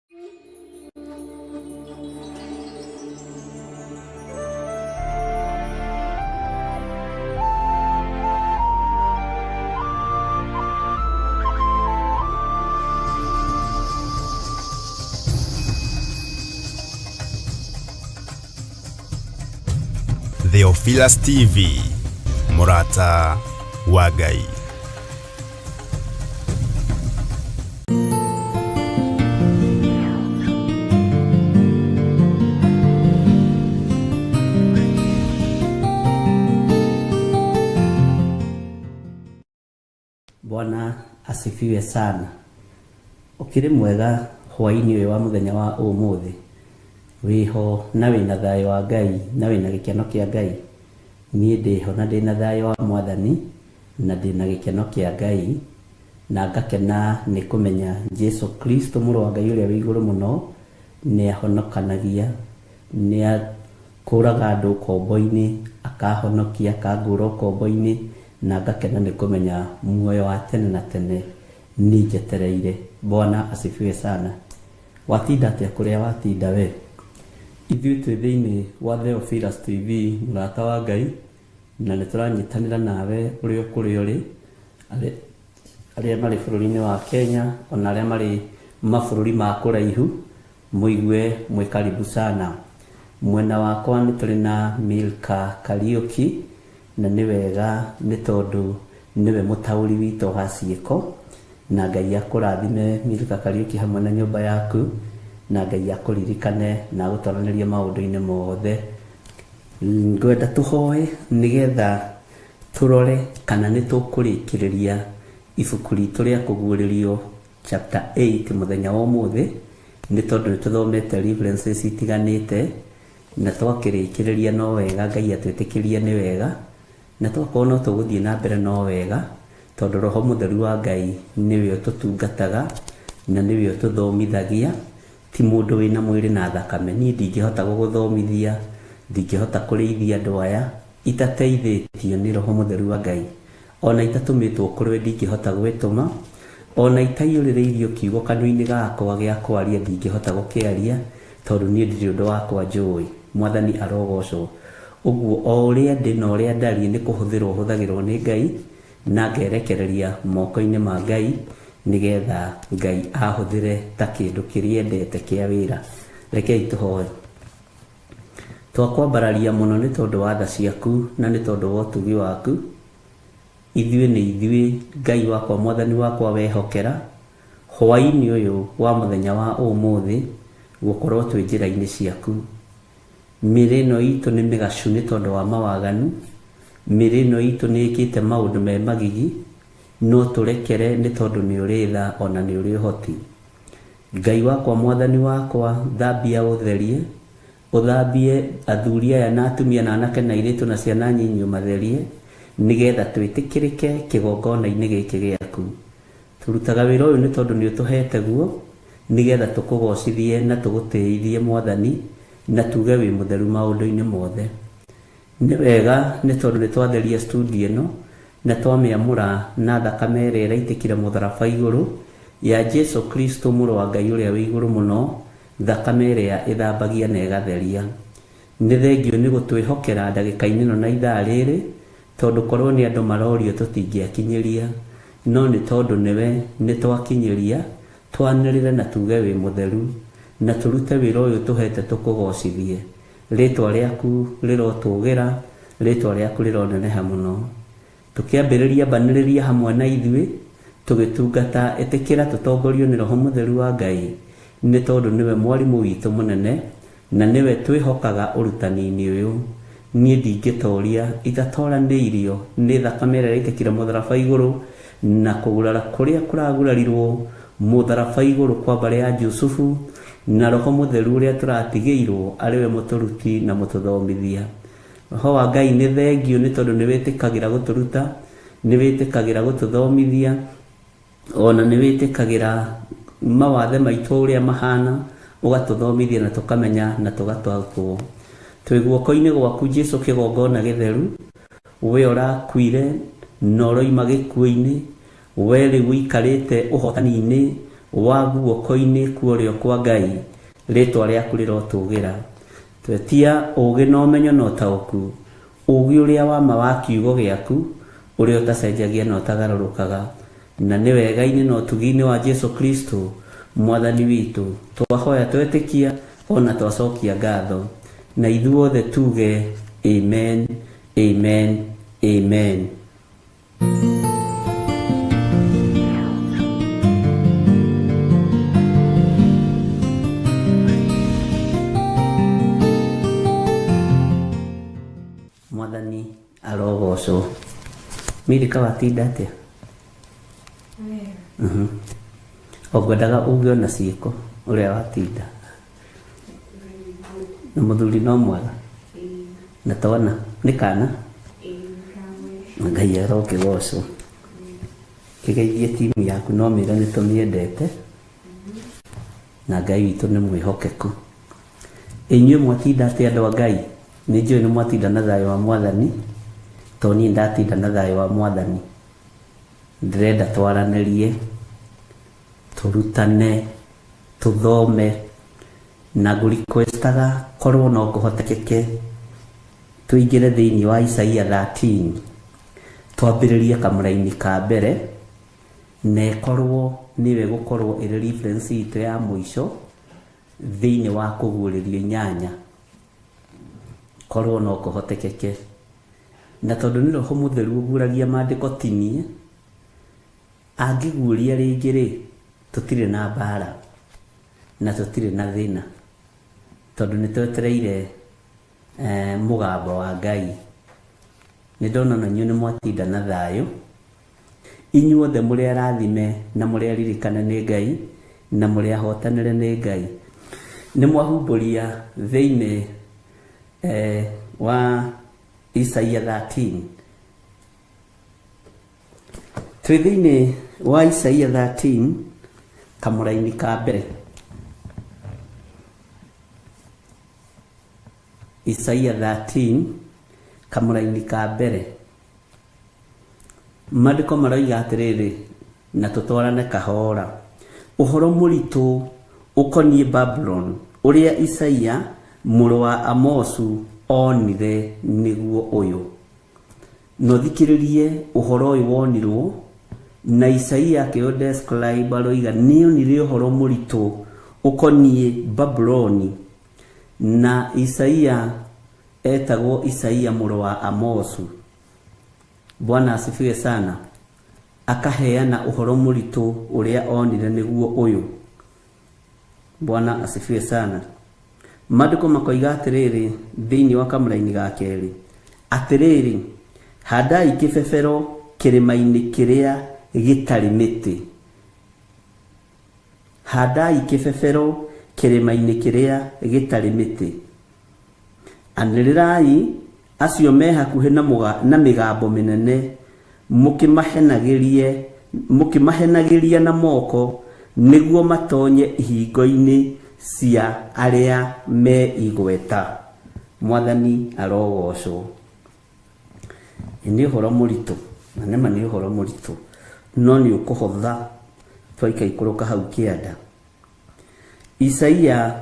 Theophilus TV, Murata wa Ngai. Bwana asifiwe sana. Ukiri mwega hwaini uyu wa muthenya wa umuthi. Wiho na wina thayo wa Ngai na wina gikeno kia Ngai. Nie ndiho na ndina thayo wa Mwathani na ndina gikeno kia Ngai, na ngakena ni kumenya Jesu Kristo muru wa Ngai uria wi iguru muno ni ahonokanagia, ni akuraga andu kombo-ini, akahonokia akangura kombo-ini, na ngakena ni kumenya muoyo wa tene na tene ni njetereire. Bwana asifiwe sana. Watinda atia kuria watinda we? Ithuĩ twĩ thĩinĩ wa Theophilus TV, Murata wa Ngai, na nĩ tũranyitanĩra nawe ũrĩa kũrĩ ũrĩ, arĩa marĩ bũrũri-inĩ wa Kenya, ona arĩa marĩ mabũrũri ma kũraihu, mũigue mwĩ karibu sana. Mwena wakwa nĩ tũrĩ na Milka Kariuki, na nĩ wega nĩ tondũ nĩwe mũtaũri witũ wa ciĩko, na Ngai akũrathime Milka Kariuki hamwe na nyũmba yaku, na Ngai akũririkane na gũtwaranĩria maũndũ-inĩ mothe. Ngwenda tũhoe nĩgetha tũrore kana nĩ tũkũrĩkĩrĩria ibuku ritũ rĩa kũguũrĩrio chapter 8 mũthenya wa ũmũthĩ, nĩ tondũ nĩ tũthomete references itiganĩte, na twakĩrĩkĩrĩria no wega, Ngai atwĩtĩkĩrie nĩ wega, na twakorwo no tũgũthiĩ na mbere no wega, tondũ Roho Mũtheru wa Ngai nĩwe ũtũtungataga na nĩwe ũtũthomithagia. Ti mũndũ wĩna mwĩrĩ na thakame. Niĩ ndingĩhota gũgũthomithia, ndingĩhota kũrĩithia andũ aya itateithĩtio nĩ Roho Mũtheru wa Ngai. Ona itatũmĩtwo kũrĩ we ndingĩhota gwĩtũma, ona itaiyũrĩrĩirio kiugo kanua-inĩ gakwa gĩa kwaria ndingĩhota gũkĩaria, tondũ niĩ ndirĩ ũndũ wakwa njũĩ. Mwathani arogocwo. Ũguo o ũrĩa ndĩ na ũrĩa ndariĩ nĩ kũhũthĩrwo hũthagĩrwo nĩ Ngai, na ngerekereria moko-inĩ ma Ngai, nigetha Ngai ahũthĩre ta kĩndũ kĩrĩa endete kĩa wĩra. Rekei tũhoe. Twakwambararia mũno nĩ tondũ wa tha ciaku na nĩ tondũ wa ũtugi waku. Ithuĩ nĩ ithuĩ, Ngai wakwa, Mwathani wakwa, wehokera hwaĩ-inĩ ũyũ wa mũthenya wa ũmũthĩ gũkorwo twĩ njĩra-inĩ ciaku. Mĩĩrĩ ĩno itũ nĩ mĩgacu nĩ tondũ wa mawaganu. Mĩĩrĩ ĩno itũ nĩ ĩkĩte maũndũ me magigi, no tũrekere nĩ tondũ nĩ ũrĩ tha ona nĩ ũrĩ ũhoti. Ngai wakwa, Mwathani wakwa, thambia ũtherie, ũthambie athuri aya na atumia na anake na airĩtu na ciana nyinyi ũmatherie, nigetha twĩtĩkĩrĩke kĩgongona-inĩ gĩkĩ gĩaku. Tũrutaga wĩra ũyũ nĩ tondũ nĩ ũtũhete guo, nigetha tũkũgocithie na tũgũtĩithie Mwathani, na tuge wĩ mũtheru maũndũ-inĩ mothe. Nĩ wega nĩ tondũ nĩ twatheria studio ĩno na twamĩamũra na thakame ĩrĩa ĩraitĩkire mũtharaba igũrũ ya Jesu Kristo mũrũ wa Ngai ũrĩa wĩ igũrũ mũno, thakame ĩrĩa ĩthambagia na ĩgatheria. Nĩ thengio nĩ gũtwĩhokera ndagĩka-inĩ ĩno na ithaa rĩrĩ, tondũ korwo nĩ andũ marorio tũtingĩakinyĩria, no nĩ tondũ nĩwe nĩ twakinyĩria, twanĩrĩre na tuge wĩ mũtheru, na tũrute wĩra ũyũ tũhete tũkũgocithie. Rĩtwa rĩaku rĩrotũgĩra, rĩtwa rĩaku rĩroneneha mũno. Tũkĩambĩrĩria mbanĩrĩria hamwe na ithuĩ, tũgĩtungata, ĩtĩkĩra tũtongorio nĩ Roho Mũtheru wa Ngai, nĩ tondũ nĩwe mwarimũ witũ mũnene, na nĩwe twĩhokaga ũrutani-inĩ ũyũ. Niĩ ndingĩtoria itatoranĩirio nĩ thakame ĩrĩa ĩraitĩkire mũtharaba igũrũ, na kũgurara kũrĩa kũragurarirwo mũtharaba igũrũ kwa mbarĩ ya Jusufu, na Roho Mũtheru ũrĩa tũratigĩirwo arĩwe mũtũruti na mũtũthomithia. Roho wa Ngai nĩ thengio nĩ tondũ nĩ wĩtĩkagĩra gũtũruta, nĩ wĩtĩkagĩra gũtũthomithia, ona nĩ wĩtĩkagĩra mawathe maitũ ũrĩa mahana, ũgatũthomithia na tũkamenya na tũgataũkwo. Twĩ guoko-inĩ gwaku Jesu kĩgongona gĩtheru, we ũrakuire na ũroima gĩkuũ-inĩ, we rĩu ũikarĩte ũhotani-inĩ, wa guoko-inĩ kuorio kwa Ngai rĩtwa rĩaku rĩrotũgĩra. Twetia ũgĩ na ũmenyo na ũtaũku, ũgĩ ũrĩa wa ma wa kiugo gĩaku ũrĩa ũtacenjagia na ũtagarũrũkaga, na nĩ wega-inĩ na ũtugi-inĩ wa Jesu Kristo mwathani witũ twahoya twetĩkia ona twacokia ngatho, na ithuothe tuge amen, amen, amen. Mwathani arogocwo. Mirika watinda atĩa? Ogwendaga ũngĩona ciĩko ũrĩa watinda. Na mũthuri no mwega? Na twana nĩ kana? Ngai arogocwo. Kĩgeithie timu yaku no mĩĩra nĩ tũmĩendete na Ngai witũ nĩ mwĩhokeku. Inyuĩ mwatinda atĩa andũ a Ngai? Nĩ njũĩ nĩ mwatinda na thayũ wa Mwathani, to niĩ ndatinda na thayũ wa Mwathani. Ndĩrenda twaranĩrie, tũrutane, tũthome, na ngũrequestaga korwo no kũhotekeke tũingĩre thĩinĩ wa Isaia 13 twambĩrĩrie kamũra-inĩ ka mbere, na ĩkorwo nĩwe gũkorwo ĩrĩ reference itũ ya mũico thĩinĩ wa kũguũrĩrio 8 korwo no kũhotekeke. Na tondũ nĩ Roho Mũtheru ũguũragia maandĩko tinie, angĩguũria rĩngĩ-rĩ, tũtirĩ na mbara na tũtirĩ na thĩna, tondũ nĩ twetereire mũgambo wa Ngai. Nĩ ndona na inyuĩ nĩ mwatinda na thayũ, inyuothe mũrĩ arathime na mũrĩ aririkane nĩ Ngai na mũrĩ ahotanĩre nĩ Ngai. Nĩ mwahumbũria thĩinĩ wa Isaia 13. Twĩ thĩinĩ wa Isaia 13 kamũra-inĩ ka mbere. Isaia 13 kamũra-inĩ ka mbere. Maandĩko maroiga atĩrĩrĩ, na tũtwarane kahora. Ũhoro mũritũ ũkoniĩ Babylon ũrĩa Isaia mũrũ wa Amosu onire nĩguo ũyũ. No thikĩrĩrie ũhoro ũyũ wonirwo, na Isaia akĩodescribe aroiga nĩonire ũhoro mũritũ ũkoniĩ Babyloni, na Isaia etagwo Isaia mũrũ wa Amosu. Bwana asifiwe sana. Akaheana ũhoro mũritũ ũrĩa onire nĩguo ũyũ. Bwana asifiwe sana. Maandĩko makoiga atĩrĩrĩ thĩinĩ wa kamũra-inĩ ga kerĩ atĩrĩrĩ, handai kĩbebero kĩrĩma-inĩ kĩrĩa gĩtarĩ mĩtĩ. Handai kĩbebero kĩrĩma-inĩ kĩrĩa gĩtarĩ mĩtĩ. Anĩrĩrai acio me hakuhĩ na mĩgambo mĩnene, mũkĩmahenagĩria na moko nĩguo matonye ihingo-inĩ cia arĩa me igweta. Mwathani arogocwo. Nĩ ũhoro mũritũ, na nĩma nĩ ũhoro mũritũ, no nĩ ũkũhotha twaikaikũrũka hau kĩanda. Isaia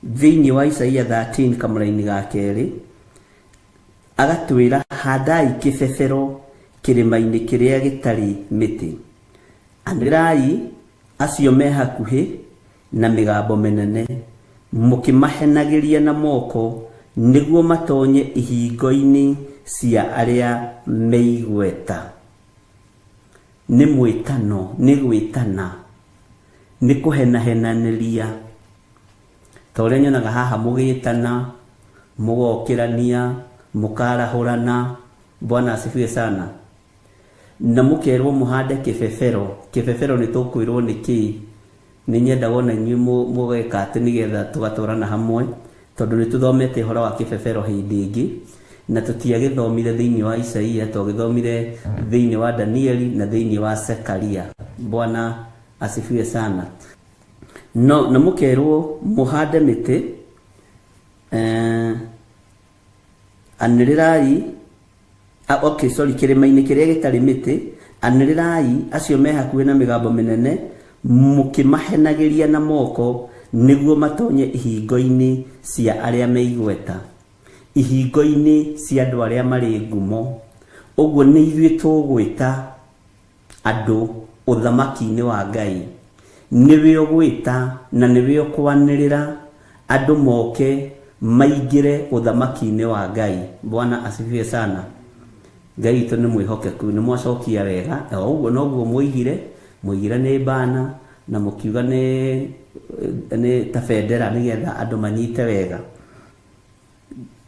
thĩinĩ wa Isaia 13 kamũra-inĩ ga kerĩ agatwĩra handai kĩbebero kĩrĩma-inĩ kĩrĩa gĩtarĩ mĩtĩ. Anĩrai acio me hakuhĩ na mĩgambo mĩnene, mũkĩmahenagĩria na moko nĩguo matonye ihingo-inĩ cia arĩa me igweta. Nĩ mwĩtano, nĩ gwĩtana, nĩ kũhenahenanĩria. Ta ũrĩa nyonaga haha mũgĩtana, mũgokĩrania, mũkarahũrana. Bwana asifiwe sana. Na mũkerwo mũhande kĩbebero. Kĩbebero nĩ tũkwĩrwo nĩkĩ? Nĩ nyenda wona inyuĩ mũgeka atĩ nĩgetha tũgatwarana hamwe, tondũ nĩ tũthomete ũhoro wa kĩbebero hĩndĩ ĩngĩ, na tũtiagĩthomire thĩinĩ wa Isaia, twagĩthomire thĩinĩ wa Danieli na thĩinĩ wa Zekaria. Bwana asifiwe sana. No na mũkerwo mũhande mĩtĩ, anĩrĩrai kĩrĩma-inĩ kĩrĩa gĩtarĩ mĩtĩ, anĩrĩrai acio me hakuhĩ na mĩgambo mĩnene, mukimahenagiria na moko niguo matonye ihingo-ini cia aria meigweta, ihingo-ini cia andu aria mari ngumo. Uguo ni ithuĩ tũgwĩta andũ ũthamaki-inĩ wa Ngai, niwe ũgwĩta na niwe ũkwanĩrĩra andũ moke maingĩre ũthamaki-inĩ wa Ngai. Bwana asifiwe sana. Ngai witũ nĩ mwĩhokeku, nĩ mwacokia wega. Ũguo noguo mũigire nĩ bana na mũkiuga nĩ ta bendera nĩgetha andũ manyite wega.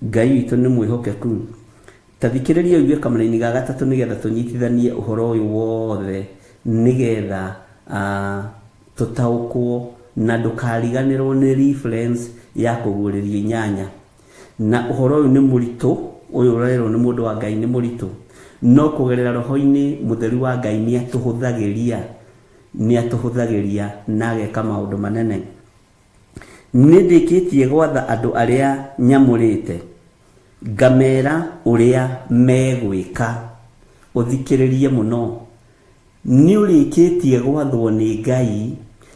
Ngai witũ nĩ mwĩhokeku. Tathikĩrĩria ũigue kamũra-inĩ ga gatatũ nĩgetha tũnyitithanie ũhoro ũyũ wothe nĩgetha tũtaũkwo na ndũkariganĩrwo nĩ reference ya kũguũrĩria inyanya. Na ũhoro ũyũ nĩ mũritũ, ũyũ ũrerwo nĩ mũndũ wa Ngai nĩ mũritũ, no kũgerera roho-inĩ mũtheru wa Ngai nĩ atũhũthagĩria na ageka maũndũ manene. Nĩ ndĩkĩtie gwatha andũ arĩa nyamũrĩte, ngamera ũrĩa megwĩka. Ũthikĩrĩrie mũno, nĩ ũrĩkĩtie gwathwo nĩ Ngai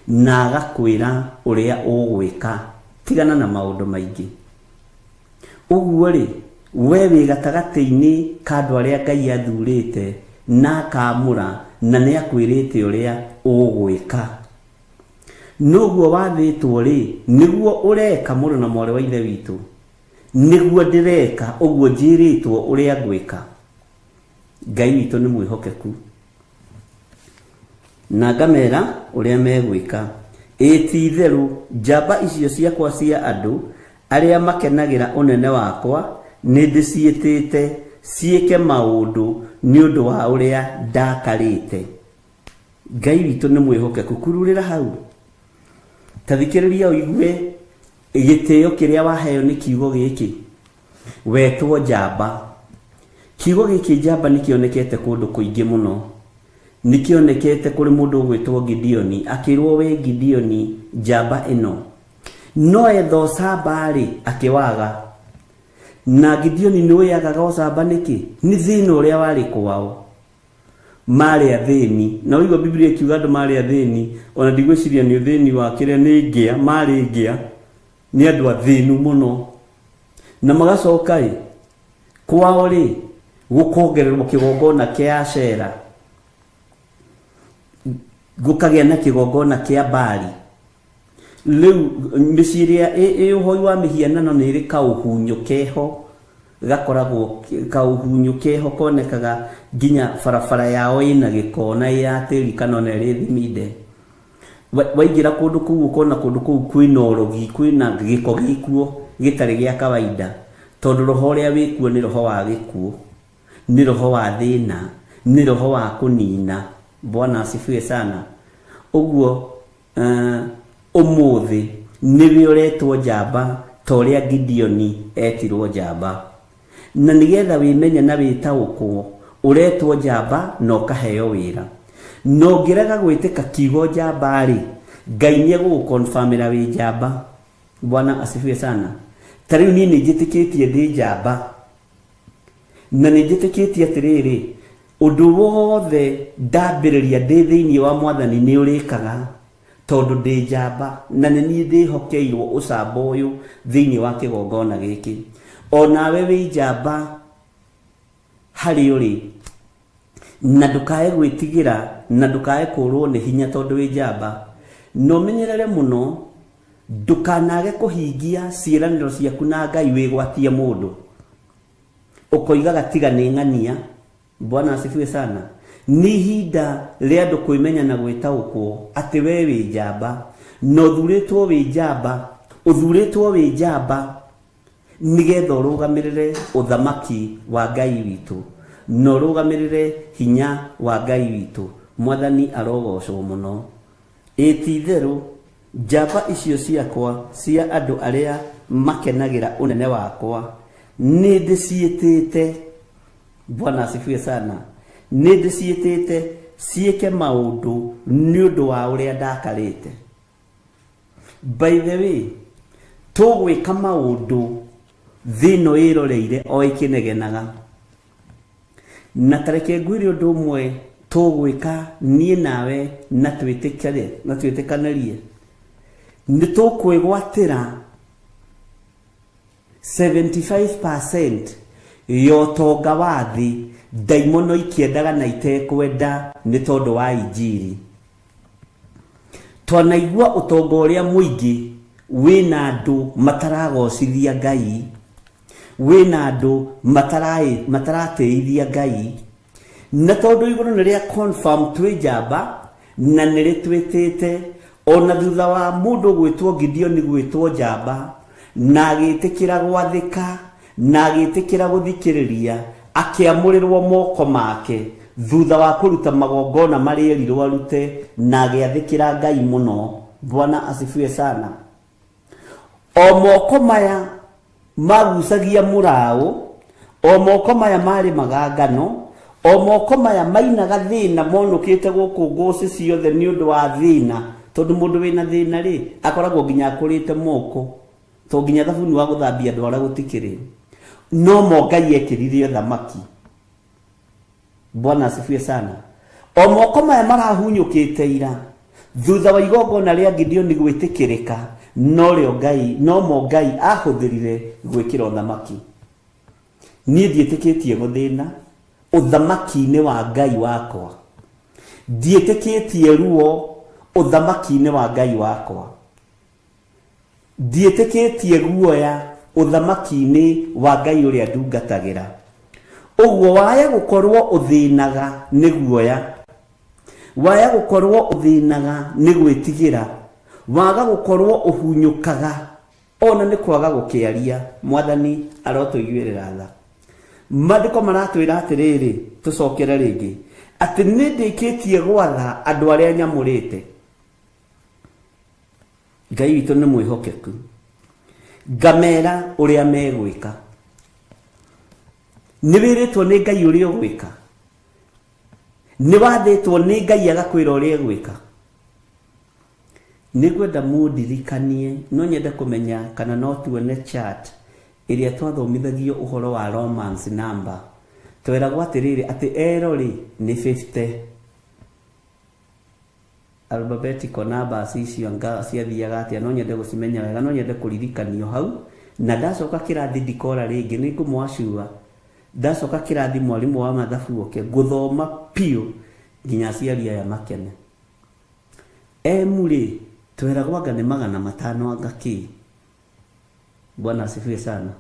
na agakwĩra ũrĩa ũgwĩka. Tigana na maũndũ maingĩ. Ũguo rĩ, we wĩ gatagatĩ-inĩ ka andũ arĩa Ngai athurĩte na akamũra na nĩ akwĩrĩte ũrĩa ũgwĩka. Noguo wathĩtwo rĩ, nĩguo ũreka mũrũ na mwarĩ wa ithe witũ, nĩguo ndĩreka, ũguo njĩrĩtwo ũrĩa ngwĩka. Ngai witũ nĩ mwĩhokeku na ngamera ũrĩa megwĩka. Ti-itherũ njamba icio ciakwa cia andũ arĩa makenagĩra ũnene wakwa nĩ ndĩciĩtĩte ciĩke maũndũ nĩ ũndũ wa ũrĩa ndakarĩte. Ngai witũ nĩ mwĩhokeku. Kururĩra hau, tathikĩrĩria ũigue gĩtĩo kĩrĩa waheo nĩ kiugo gĩkĩ, wetwo njamba. Kiugo gĩkĩ njamba nĩkĩonekete kũndũ kũingĩ mũno. Nĩkĩonekete kũrĩ mũndũ ũgwĩtwo Gideoni, akĩrwo we Gideoni njamba ĩno, no etha ũcamba-rĩ akĩwaga. Na Gideoni nĩ yagaga ũcamba nĩkĩ? Nĩ thĩna ũrĩa warĩ kwao, marĩ athĩni. Na ũigua Biblia ikiuga andũ marĩ athĩni, ona ndigwĩciria nĩ ũthĩni wa kĩrĩa nĩ ngĩa, marĩ ngĩa, nĩ andũ athĩnu mũno. Na magacoka-rĩ, kwao-rĩ gũkongererwo kĩgongona kĩa Ashera, gũkagĩa na kĩgongona kĩa Baali. Rĩu mĩciĩ ĩrĩa ĩ ũhoi wa mĩhianano nĩ ĩrĩ kaũhunyũ keho, gakoragwo kaũhunyũ keho konekaga nginya barabara yao ĩna gĩko na ya tĩri kana ona ĩrĩ thiminde. Waingĩra kũndũ kũu ũkona kũndũ kũu kwĩna ũrogi, kwĩna gĩko gĩkuo gĩtarĩ gĩa kawaida, tondũ roho ũrĩa wĩkuo nĩ roho wa gĩkuo, nĩ roho wa thĩna, nĩ roho wa kũnina. Bwana asifiwe sana. Ũguo ũmũthĩ nĩwe ũretwo njamba ta ũrĩa Gideoni etirwo njamba. Na nĩgetha wĩmenye na wĩtaũkwo, ũretwo njamba na ũkaheo wĩra. Na ũngĩrega gwĩtĩka kiugo njamba-rĩ, Ngai nĩegũgũkonfamĩra wĩ njamba. Bwana asifiwe sana. Ta rĩu niĩ nĩnjĩtĩkĩtie ndĩ njamba, na nĩnjĩtĩkĩtie atĩrĩrĩ, ũndũ wothe ndambĩrĩria ndĩ thĩinĩ wa Mwathani nĩ ũrĩkaga, tondũ ndĩ njamba na nĩ niĩ ndĩhokeirwo ũcamba ũyũ thĩinĩ wa kĩgongona gĩkĩ. Onawe wĩ njamba harĩ ũrĩ, na ndũkae gwĩtigĩra na ndũkae kũrwo nĩ hinya tondũ wĩ njamba. Na ũmenyerere mũno ndũkanage kũhingia ciĩranĩro ciaku na Ngai wĩgwatie mũndũ, ũkoigaga tiga nĩ ng'ania. Bwana asifiwe sana. Nĩ ihinda rĩa andũ kwĩmenya na gwĩtaũkwo atĩ we wĩ njamba, na ũthurĩtwo wĩ njamba, ũthurĩtwo wĩ njamba nĩgetha ũrũgamĩrĩre ũthamaki wa Ngai witũ, na ũrũgamĩrĩre hinya wa Ngai witũ. Mwathani arogocwo mũno. Ti-itherũ njamba icio ciakwa cia andũ arĩa makenagĩra ũnene wakwa nĩ ndĩciĩtĩte. Bwana asifiwe sana. Nĩ ndĩciĩtĩte ciĩke maũndũ nĩ ũndũ wa ũrĩa ndakarĩte. By the way, tũgwĩka maũndũ thĩno ĩroreire o ĩkĩnegenaga. Na tareke ngwĩre ũndũ ũmwe tũgwĩka niĩ nawe na twĩtĩkanĩrie nĩ tũkwĩgwatĩra 75% ya ũtonga wa thĩ ndaimono ikĩendaga na itekwenda nĩ tondũ wa injiri. Twanaigua ũtonga ũrĩa mũingĩ wĩna andũ mataragocithia Ngai, wĩna andũ mataratĩithia Ngai, na tondũ igũrũ nĩ rĩa confirm twĩ njamba na nĩ rĩtwĩtĩte ona thutha wa mũndũ gwĩtwo Gideon gwĩtwo njamba na agĩtĩkĩra gwathĩka na agĩtĩkĩra gũthikĩrĩria akĩamũrĩrwo moko make thutha wa kũruta magongona marĩa erirwo arute na agĩathĩkĩra Ngai mũno. Bwana asifiwe sana. O moko maya magucagia mũraũ, o moko maya marĩ magangano, o moko maya mainaga thĩna monũkĩte gũkũ ngũcĩ ciothe nĩ ũndũ wa thĩna, tondũ mũndũ wĩna thĩna rĩ akoragwo nginya akũrĩte moko, to nginya thabuni wa gũthambia andũ arĩa gũtikĩrĩ, no mo Ngai ekĩrire thamaki. Bwana asifiwe sana. O moko maya marahunyũkĩte ira thutha wa igongona rĩa Gideon gwĩtĩkĩrĩka, no mo Ngai ahũthĩrire gwĩkĩra thamaki. Niĩ ndiĩtĩkĩtie gũthĩna ũthamaki-inĩ wa Ngai wakwa, ndiĩtĩkĩtie ruo ũthamaki-inĩ wa Ngai wakwa, ndiĩtĩkĩtie guoya ũthamaki-inĩ wa Ngai ũrĩa ndungatagĩra. Ũguo waya gũkorwo ũthĩnaga nĩ guoya, waya gũkorwo ũthĩnaga nĩ gwĩtigĩra, waga gũkorwo ũhunyũkaga ona nĩ kwaga gũkĩaria. Mwathani arotũiguĩrĩra tha. Maandĩko maratwĩra atĩrĩrĩ, tũcokere rĩngĩ, atĩ nĩ ndĩkĩtie gwatha andũ arĩa nyamũrĩte. Ngai witũ nĩ mwĩhokeku, ngamera ũrĩa megwĩka. Nĩ wĩrĩtwo nĩ Ngai ũrĩa ũgwĩka, nĩ wathĩtwo nĩ Ngai agakwĩra ũrĩa gwĩka. Nĩ ngwenda mũndirikanie, no nyende kũmenya kana no tuone chat ĩrĩa twathomithagio ũhoro wa Romans number. Tweragwo atĩrĩrĩ atĩ error nĩ 50. Alphabetical numbers icio ciathiaga atĩa, no nyende gũcimenya wega, no nyende kũririkanio hau. Na ndacoka kĩrathi ndikora rĩngĩ, nĩ ngũmwacua ndacoka kĩrathi mwarimũ wa mathabu oke ngũthoma piũ nginya aciari aya makene. Emurĩ tweragwo anga nĩ 500 anga kĩ. Bwana asifiwe sana.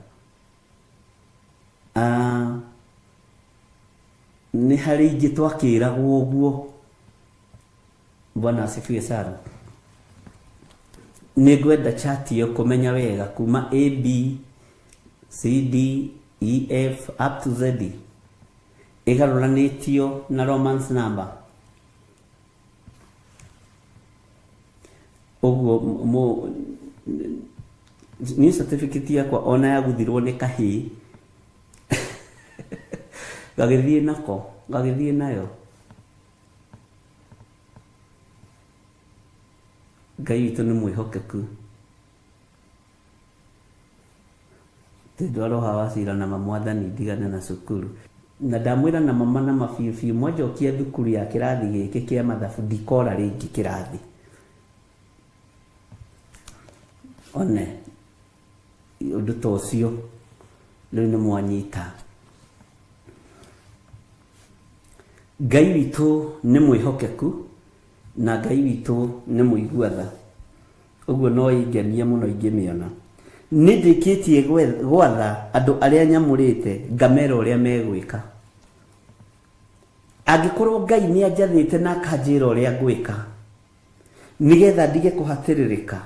Nĩ harĩ ingĩ twakĩragwo ũguo. Bwana asifiwe sana. Nĩ ngwenda chat yo kũmenya wega kuma A, B, C, D, E, F up to Z ĩgarũranĩtio na Romans number. Ũguo ni certificate yakwa ona yaguthirwo nĩ kahĩ gagĩthiĩ nayo. Ngai witũ nĩ mwĩhokeku, tĩndwaroha wacira na mamwathani ndigane na cukuru. Na ndamwĩra na mama na mabiũ mwanjokia thukuru ya kĩrathi gĩkĩ kĩa mathabu ndikora rĩngĩ kĩrathi. One ũndũ ta ũcio rĩu nĩ mwanyita. Ngai witũ nĩ mwĩhokeku na Ngai witũ nĩ mũiguatha. Ũguo no ingenia mũno ingĩmĩona. Nĩ ndĩkĩtie gwatha andũ arĩa nyamũrĩte ngamera ũrĩa megwĩka. Angĩkorwo Ngai nĩ anjathĩte na akanjĩra ũrĩa ngwĩka, nĩgetha ndige kũhatĩrĩrĩka,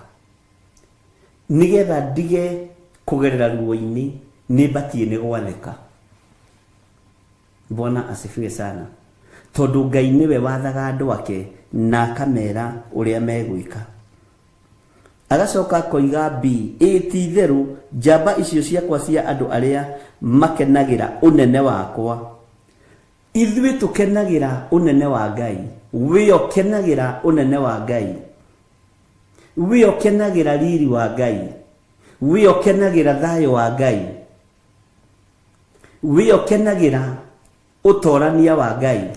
nĩgetha ndige kũgerera ruo-inĩ, nĩ mbatie nĩ gwathĩka. Bwana asifiwe sana. Tondũ Ngai nĩwe wathaga andũ ake na akamera ũrĩa megwĩka. Agacoka koiga B, ti itherũ njamba icio ciakwa cia andũ arĩa makenagĩra ũnene wakwa. Ithuĩ tũkenagĩra ũnene wa Ngai. We ũkenagĩra ũnene wa Ngai. We ũkenagĩra riri wa Ngai. We ũkenagĩra thayũ wa Ngai. We ũkenagĩra ũtorania wa Ngai.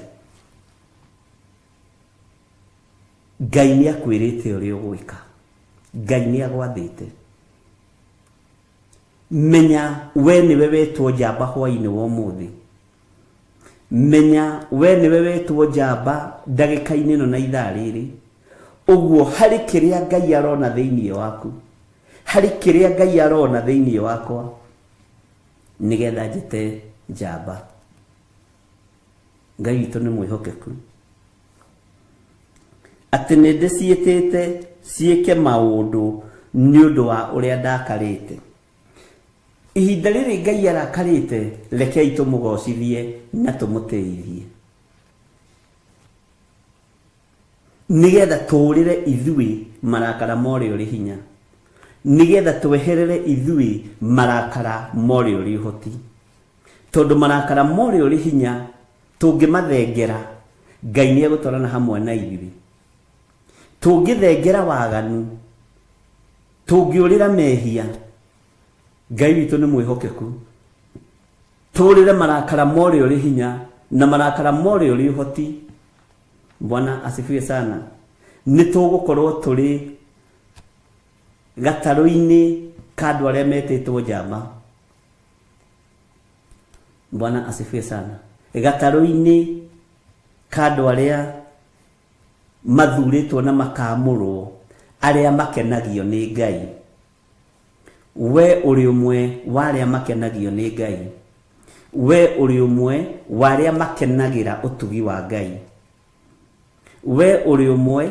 Ngai nĩ akwĩrĩte ũrĩa ũgwĩka. Ngai nĩ agwathĩte. Menya we nĩwe wetwo njamba hwaĩ-inĩ wa ũmũthĩ. Menya we nĩwe wetwo njamba ndagĩka-inĩ ĩno na ithaa rĩrĩ. Ũguo harĩ kĩrĩa Ngai arona thĩinĩ waku, harĩ kĩrĩa Ngai arona thĩinĩ wakwa, nĩgetha njĩte njamba. Ngai witũ nĩ mwĩhokeku atĩ nĩ ndĩciĩtĩte ciĩke maũndũ nĩ ũndũ wa ũrĩa ndakarĩte. Ihinda rĩrĩ Ngai arakarĩte, rekei tũmũgocithie na tũmũtĩithie, nĩgetha tũũrĩre ithuĩ marakara morĩ ũrĩ hinya, nĩgetha tweherere ithuĩ marakara morĩ ũrĩ ũhoti. Tondũ marakara morĩ ũrĩ hinya tũngĩmathengera, Ngai nĩ egũtwarana hamwe na ithuĩ. Tũngĩthengera waganu, tũngĩũrĩra mehia, Ngai witũ nĩ mwĩhokeku. Tũũrĩre marakara morĩ ũrĩ hinya na marakara morĩ ũrĩ ũhoti. Bwana asifiwe sana. Nĩ tũgũkorwo tũrĩ gatarũ-inĩ ka andũ arĩa metĩtwo njamba. Bwana asifiwe sana. Gatarũ-inĩ ka andũ arĩa mathurĩtwo na makamũrwo, arĩa makenagio nĩ Ngai. We ũrĩ ũmwe wa arĩa makenagio nĩ Ngai. We ũrĩ ũmwe wa arĩa makenagĩra ũtugi wa Ngai. We ũrĩ ũmwe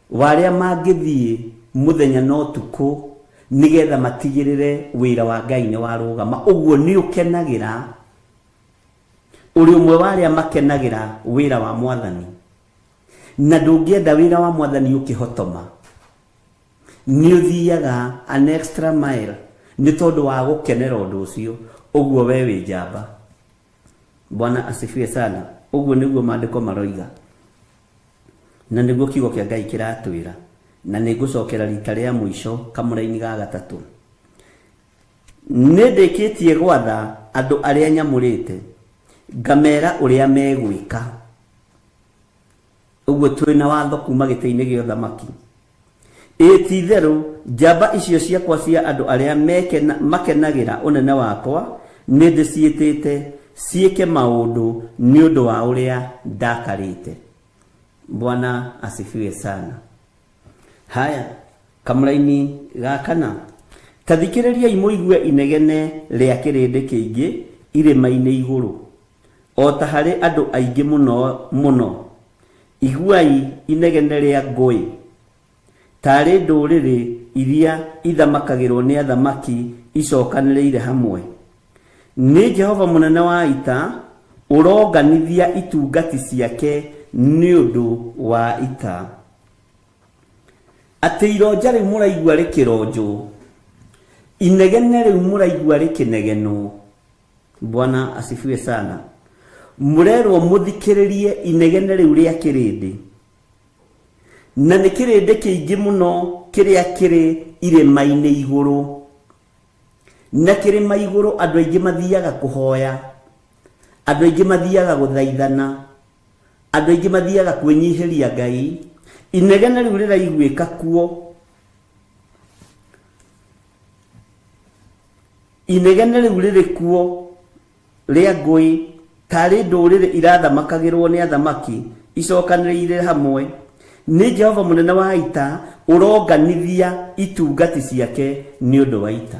wa arĩa mangĩthiĩ mũthenya na ũtukũ nĩgetha matigĩrĩre wĩra wa Ngai nĩ warũgama. Ũguo nĩ ũkenagĩra, ũrĩ ũmwe wa arĩa makenagĩra wĩra wa Mwathani, na ndũngĩenda wĩra wa Mwathani ũkĩhotoma. Nĩ ũthiaga an extra mile nĩ tondũ wa gũkenera ũndũ ũcio. Ũguo we wĩ njamba. Bwana asifiwe sana. Ũguo nĩguo maandĩko maroiga, na nĩguo kiugo kĩa Ngai kĩratwĩra. Na nĩ ngũcokera rita rĩa mũico kamũra-inĩ ga gatatũ. Nĩ ndĩkĩtie gwatha andũ arĩa nyamũrĩte, ngamera ũrĩa megwĩka. Ũguo twĩna watho kuma gĩtĩ-inĩ gĩa ũthamaki. Ti-itherũ njamba icio ciakwa cia andũ arĩa makenagĩra ũnene wakwa, nĩ ndĩciĩtĩte ciĩke maũndũ nĩ ũndũ wa ũrĩa ndakarĩte. Bwana asifiwe sana. Haya, kamũra-inĩ ga kana, ta thikĩrĩriai mũigue inegene rĩa kĩrĩndĩ kĩingĩ irĩma-inĩ igũrũ, o ta harĩ andũ aingĩ mũno mũno. Iguai inegene rĩa ngũĩ, tarĩ ndũrĩrĩ iria ithamakagĩrwo nĩ athamaki icokanĩrĩire hamwe. Nĩ Jehova mũnene wa ita ũronganithia itungati ciake nĩ ũndũ wa ita. Atĩ ironja rĩu mũraigua rĩkĩronjwo, inegene rĩu mũraigua rĩkĩnegenwo. Bwana asifiwe sana. Mũrerwo mũthikĩrĩrie inegene rĩu rĩa kĩrĩndĩ, na nĩ kĩrĩndĩ kĩingĩ mũno kĩrĩa kĩrĩ irĩma-inĩ igũrũ. Na kĩrĩma igũrũ andũ aingĩ mathiaga kũhoya, andũ aingĩ mathiaga gũthaithana, andũ aingĩ mathiaga kwĩnyihĩria Ngai. Inegene rĩu rĩraiguĩka kuo, inegene rĩu rĩrĩ kuo rĩa ngũĩ, tarĩ ndũrĩrĩ irathamakagĩrwo nĩ athamaki icokanĩrĩire hamwe. Nĩ Jehova mũnene wa ita ũronganithia itungati ciake nĩ ũndũ wa ita.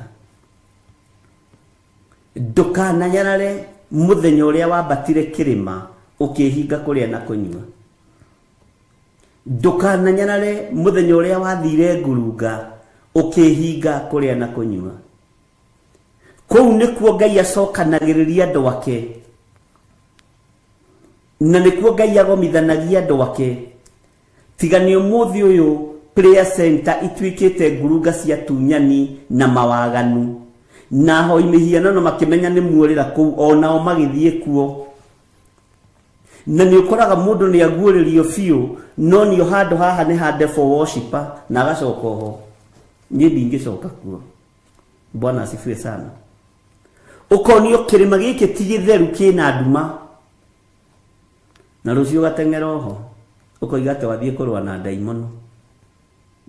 Ndũkananyarare mũthenya ũrĩa wambatire kĩrĩma ũkĩhinga kũrĩa na kũnyua. Ndũkananyarare mũthenya ũrĩa wathire ngurunga ũkĩhinga kũrĩa na kũnyua. Kũu nĩkuo Ngai acokanagĩrĩria andũ ake, na nĩkuo Ngai agomithanagia andũ ake. Tiga nĩ ũmũthĩ ũyũ prayer center ituĩkĩte ngurunga cia tunyani na mawaganu, na hoi mĩhianano makĩmenya nĩ muorĩra kũu, onao magĩthiĩ kuo. Na nĩ ũkoraga mũndũ nĩ aguũrĩrio biũ, no nĩ handũ haha nĩ hande for worshiper, na agacoka ho. Niĩ ndingĩcoka kuo. Bwana asifiwe sana. Ũkonio kĩrĩma gĩkĩ ti gĩtheru kĩna nduma, na rũciũ gateng'era ho. ukoiga te wathie kurwa na daimono.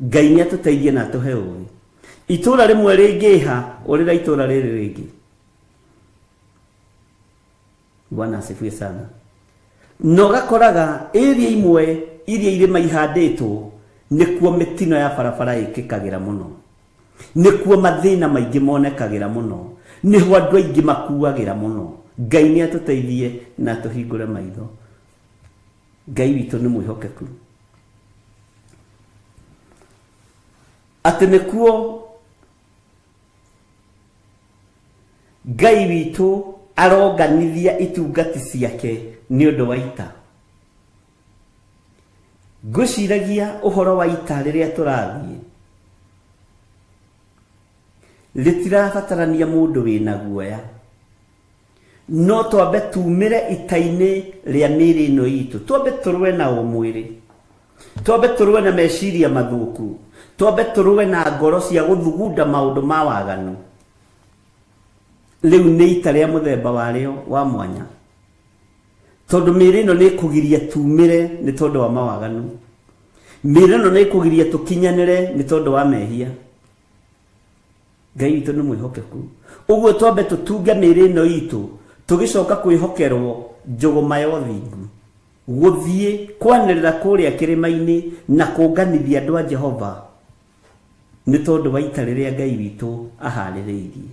Ngai ni atuteithie na atuhe ugi. Itura rimwe ringiha urira itura riri ringi. Bwana asifiwe sana. No gakoraga area imwe iria irima ihanditwo nikuo mitino ya barabara ikikagira muno. Nikuo mathina maingi monekagira muno. Niho andu aingi makuagira muno. Ngai ni atuteithie na atuhingure maitho. Ngai witu ni mwihokeku. Ati nikuo Ngai witu aroganithia itungati ciake ni undu wa ita. Nguciragia uhoro wa ita riria turathie litirabatarania mundu wina guoya, no twambe tumire ita-ini ria miri ino itu, twambe turwe na umwiri, twambe turwe na meciria mathuku, twambe turwe na ngoro cia guthugunda maundu ma waganu. Riu ni ita ria muthemba wario wa mwanya, tondu miri ino ni kugiria tumire ni tondu wa mawaganu, miri ino ni kugiria tukinyanire ni tondu wa mehia. Ngai witu ni mwihokeku. Uguo twambe tutunge miri ino itu tugicoka kwihokerwo njuguma ya uthingu, guthie kwanirira kuria kirima-ini na kunganithia andu a Jehova ni tondu wa ita riria Ngai witu ahaririirie.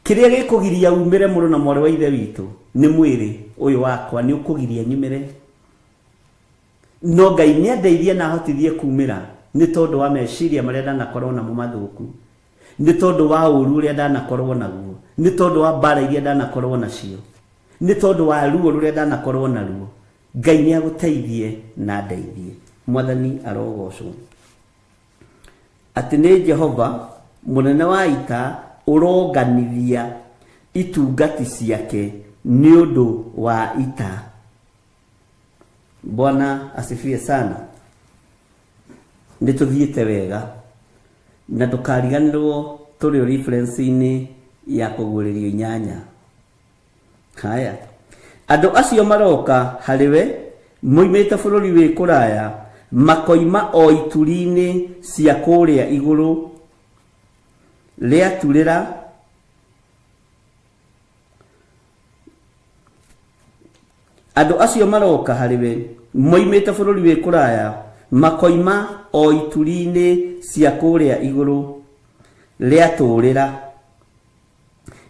Kiria gikugiria umire muru na mwari wa ithe witu ni mwiri uyu wakwa ni ukugiria nyumire, no Ngai ni andeithie na hotithie kumira ni tondu wa meciria maria ndanakorwo namo mathuku, ni tondu wa uru uria ndanakorwo naguo, ni tondu wa mbara iria ndanakorwo nacio, ni tondu wa ruo ruria ndanakorwo naruo. Ngai ni aguteithie na ndeithie. Mwathani arogocwo. Ati ni Jehova munene wa ita uroganithia itungati ciake ni undu wa ita. Bwana asifiwe sana. Nituthiite wega na tukariganirwo turi reference-ini ya kuguririo inyanya. Haya, andu acio maroka hariwe moimite bururi wi kuraya, makoima o ituri-ini cia kuria iguru ria turira andu acio maroka hariwe moimite bururi wi kuraya, makoima o ituri-ini cia kuria iguru ria turira.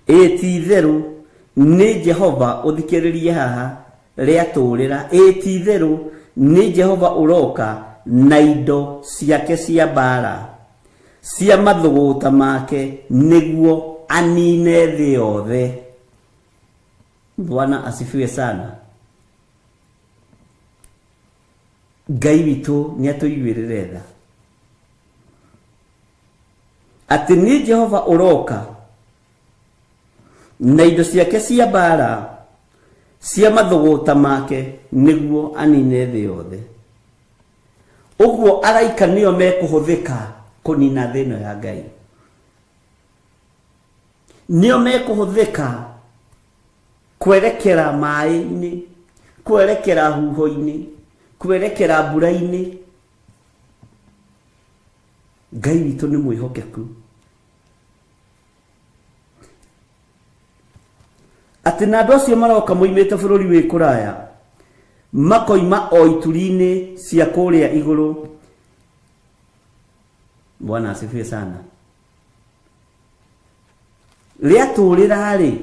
Etitheru ni Jehova uthikiririe haha ria turira. Etitheru ni Jehova uroka na indo ciake cia mbara cia mathuguta make niguo anine thi yothe. Bwana asifiwe sana. Ngai witu ni atuiguirire tha. Ati ni Jehova uroka na indo ciake cia mbara cia mathuguta make niguo anine thi yothe. Uguo araika nio mekuhuthika kunina thino ya Ngai, nio mekuhuthika kwerekera mai-ini, kwerekera huho-ini, kwerekera mbura-ini. Ngai witu ni mwihokeku. Ati na andu acio maroka moimite bururi wi kuraya, makoima o ituri-ini cia kuria iguru. Bwana asifiwe sana. Ria turira ri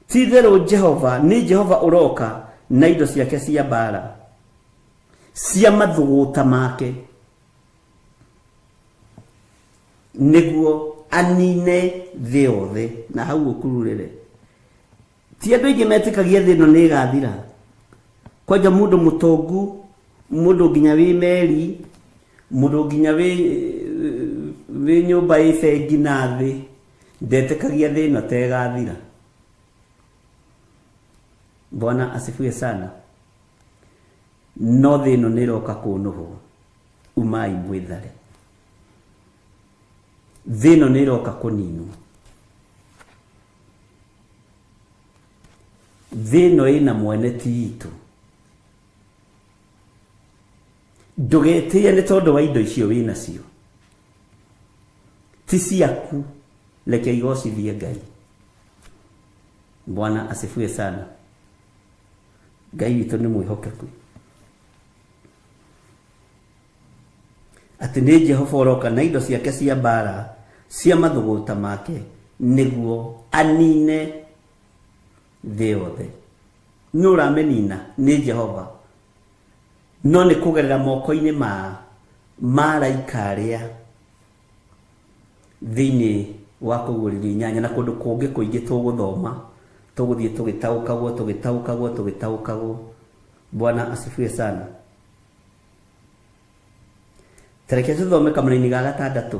tithero Jehova ni Jehova uroka na indo ciake cia mbara cia mathuguta make niguo anine thi yothe. Na hau ukururire ti andu aingi metikagia thi ino ni igathira. Kwanja mundu mutongu, mundu nginya wi meri, mundu nginya wi nyumba ibengi na thi ndetikagia thi ino te igathira. Bwana asifiwe sana. No thi ino ni roka kunuhu, umai mwithare. Thi ino ni roka kuninu. Thi ino ina mwene ti itu. Ndugetie nĩ tondũ wa indo icio wĩ nacio, ti ciaku, reke igocithie Ngai. Bwana asifiwe sana. Ngai witũ nĩ mwĩhokeku, atĩ nĩ Jehova ũroka na indo ciake cia mbara cia mathũgũta make nĩguo anine thĩ yothe. Nĩ ũramenina nĩ Jehova, no nĩ kũgerera moko-inĩ ma maraika arĩa thĩinĩ wa kũgũrĩria inyanya na kũndũ kũngĩ kũingĩ tũgũthoma, tũgũthiĩ tũgĩtaũkagwo. Bwana asifiwe sana. Tareke tuthome kamũra-inĩ ga 6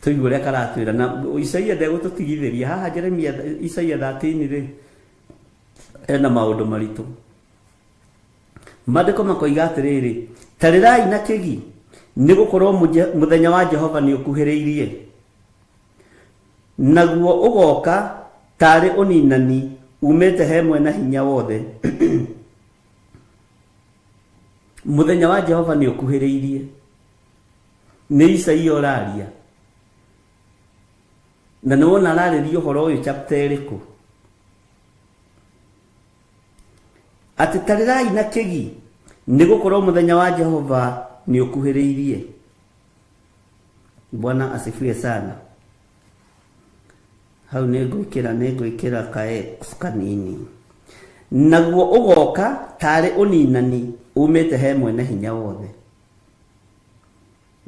tũigue ũrĩa karatwĩra, na Isaia ndegũtũtigithĩria haha. Jeremia Isaia 13 rĩ ena maũndũ maritũ. Maandĩko makoiga atĩrĩrĩ, tarĩrai na kĩgi, nĩ gũkorwo mũthenya wa Jehova nĩ ũkuhĩrĩirie, naguo ũgoka tarĩ ũninani umĩte he mwena hinya wothe. Mũthenya wa Jehova nĩ ũkuhĩrĩirie. Nĩ Isaia ũraria, na nĩ wona ararĩria ũhoro ũyũ chapter ĩrĩkũ? Atĩ tarĩrai na kĩgi, nĩ gũkorwo mũthenya wa Jehova nĩ ũkuhĩrĩirie. Bwana asifiwe sana. Hau nĩ ngwĩkĩra kae kanini. Naguo ũgoka tarĩ ũninani umĩte he mwene hinya wothe.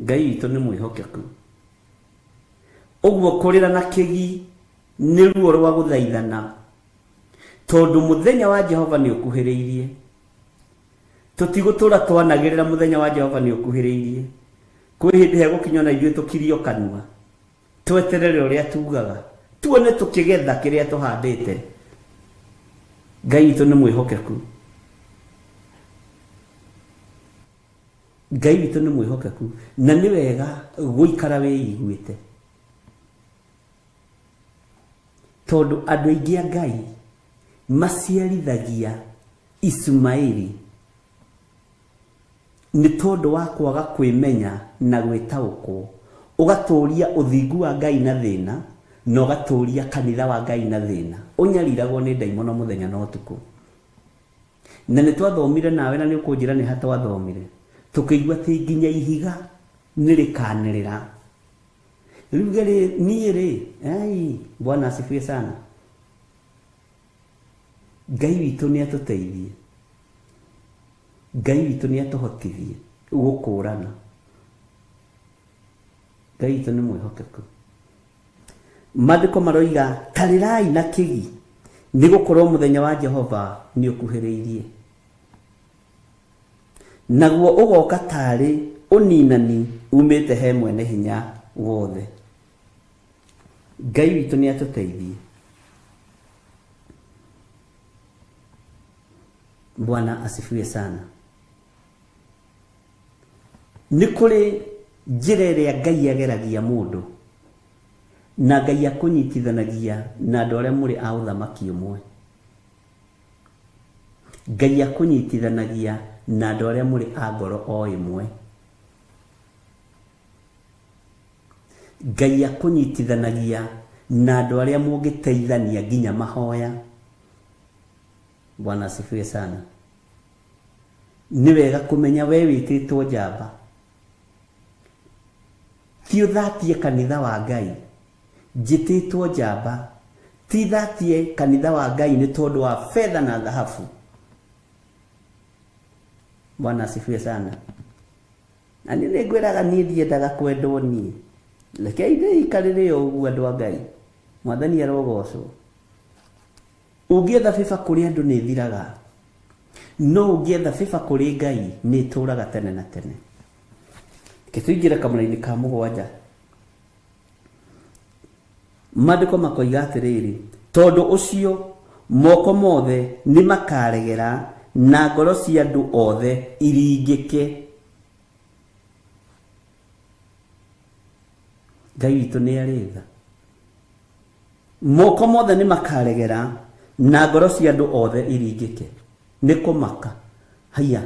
Ngai witũ nĩ mwĩhokeku. Ũguo kũrĩra na kĩgi nĩ ruo rwa gũthaithana, tondũ mũthenya wa Jehova nĩ ũkuhĩrĩirie. Tũtigũtũra twanagĩrĩra mũthenya wa Jehova nĩ ũkuhĩrĩirie. Kwĩ hĩndĩ hegũkinya na ithuĩ tũkirio kanua, tweterere ũrĩa tugaga, tuone tũkĩgetha kĩrĩa tũhandĩte. Ngai witũ nĩ mwĩhokeku. Ngai witũ nĩ mwĩhokeku, na nĩ wega gũikara wĩiguĩte, tondũ andũ aingĩ a Ngai maciarithagia Ismaili nĩ tondũ wa kwaga kwĩmenya na gwĩtaũkwo. Ũgatũũria ũthingu wa Ngai na thĩna, na ũgatũũria kanitha wa Ngai na thĩna. Ũnyariragwo nĩ ndaimono mũthenya na ũtukũ. Na nĩ twathomire nawe, na nĩ ũkũnjĩra nĩ ha twathomire, tũkĩigua atĩ nginya ihiga nĩ rĩkanĩrĩra. Rĩu niĩ rĩ, Bwana asifiwe sana. Ngai witũ nĩ atũteithie, Ngai witũ nĩ atũhotithie gũkũũrana. Ngai witũ nĩ mwĩhokeku. Maandĩko maroiga tarĩrai na kĩgi, nĩ gũkorwo mũthenya wa Jehova nĩ ũkuhĩrĩirie, naguo ũgoka tarĩ ũninani umĩte he mwene hinya wothe. Ngai witũ nĩ atũteithie. Bwana asifiwe sana. Nĩ kũrĩ njĩra ĩrĩa Ngai ageragia mũndũ, na Ngai akũnyitithanagia na andũ arĩa mũrĩ a ũthamaki ũmwe. Ngai akũnyitithanagia na andũ arĩa mũrĩ a ngoro o ĩmwe. Ngai akũnyitithanagia na andũ arĩa mũngĩteithania nginya mahoya. Bwana asifiwe sana. Nĩ wega kũmenya we wĩtĩtwo njamba, ti ũthatie kanitha wa Ngai. Njĩtĩtwo njamba, ti thatie kanitha wa Ngai nĩ tondũ wa fedha na dhahabu. Bwana asifiwe sana. Na nĩ ngwĩraga niĩ ndiendaga kwendwo niĩ. Rekei ndĩikarĩre ũguo andũ a Ngai. Mwathani arogocwo. Ũngĩetha bĩba kũrĩ andũ nĩ thiraga, no ũngĩetha bĩba kũrĩ Ngai nĩ tũũraga tene na tene. Tũingĩre kamũra-inĩ ka 7. Maandĩko makoiga atĩrĩrĩ, tondũ ũcio moko mothe nĩ makaregera na ngoro cia andũ othe iringĩke. Ngai witũ nĩ arĩ tha. Moko mothe nĩ makaregera na ngoro cia andũ othe iringĩke. Nĩ kũmaka. Haiya,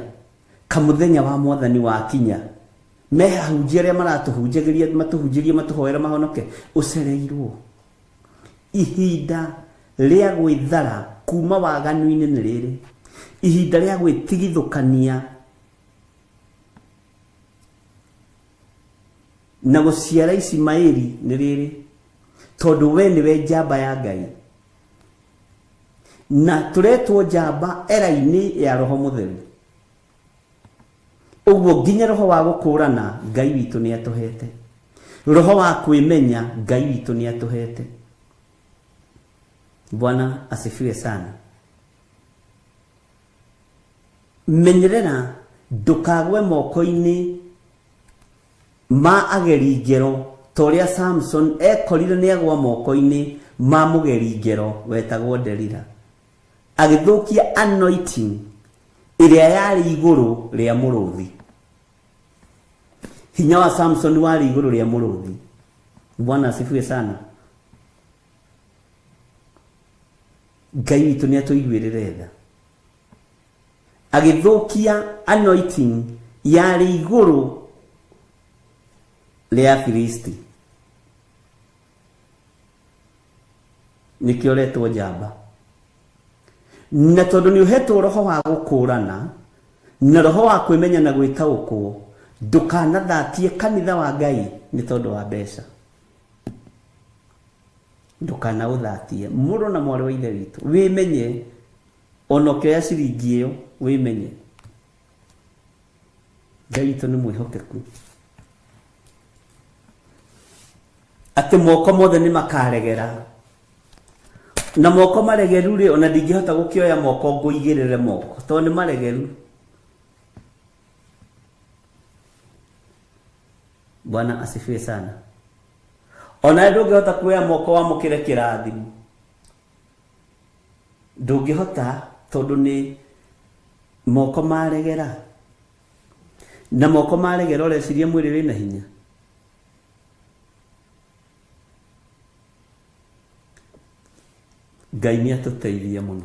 kamuthenya wa mwathani wa kinya mehahunjia aria maratuhunjagiria matuhunjirie matuhoera mahonoke ucereirwo ihinda ria gwithara kuma waganu-ini ni riri ihinda ria gwitigithukania na guciara Ismaili ni riri tondu we niwe njamba ya Ngai na turetwo njamba era-ini ya Roho Mutheru uguo nginya roho wa gukurana Ngai witu ni atuhete roho wa kwimenya Ngai witu ni atuhete. Bwana asifiwe sana. Menyerera ndukagwe moko-ini ma ageri ngero toria Samson ekorire ni agwa moko-ini ma mugeri ngero wetagwo Delila agithukia anointing iria yari iguru ria muruthi. Hinya wa Samson wari iguru ria muruthi. Bwana asifiwe sana. Ngai witu ni atuiguirire tha agithukia anointing yari iguru ria Filisti nikio retwo njamba na tondu ni uhetwo roho wa gukurana na roho wa kwimenya na gwitaukwo ndukanathatie kanitha wa Ngai ni tondu wa mbeca ndukana uthatie muro na mwari wa ithe witu wimenye onokea ciringi iyo wimenye Ngai witu ni mwihokeku ati moko mothe ni makaregera na moko maregeru ri ona ndingihota gukioya moko nguigirire moko tondu ni maregeru. Bwana asifiwe sana. Ona ndungihota kuoya moko wa mukire kirathimo ndungihota tondu ni moko maregera na moko maregera ureciria mwiri wina hinya. Ngai ni atuteithia muno.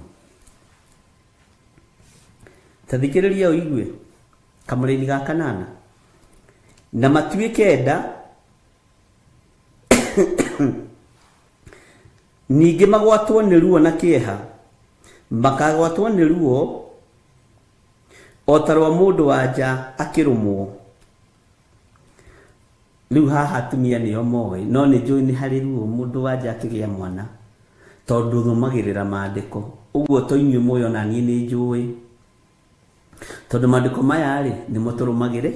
Tathikiriria uigue kamuri-ini ga kanana na matuike nda ningi magwatwo ni ruo na kieha makagwatwo ni ruo otarwa mundu wanja akirumwo. Riu haha atumia nio moe no ni njui ni hari ruo mundu wanja akigia mwana tondu thomagirira maandiko uguo toinywe moyo na nie ni njui tondu maandiko maya ri ni muturumagire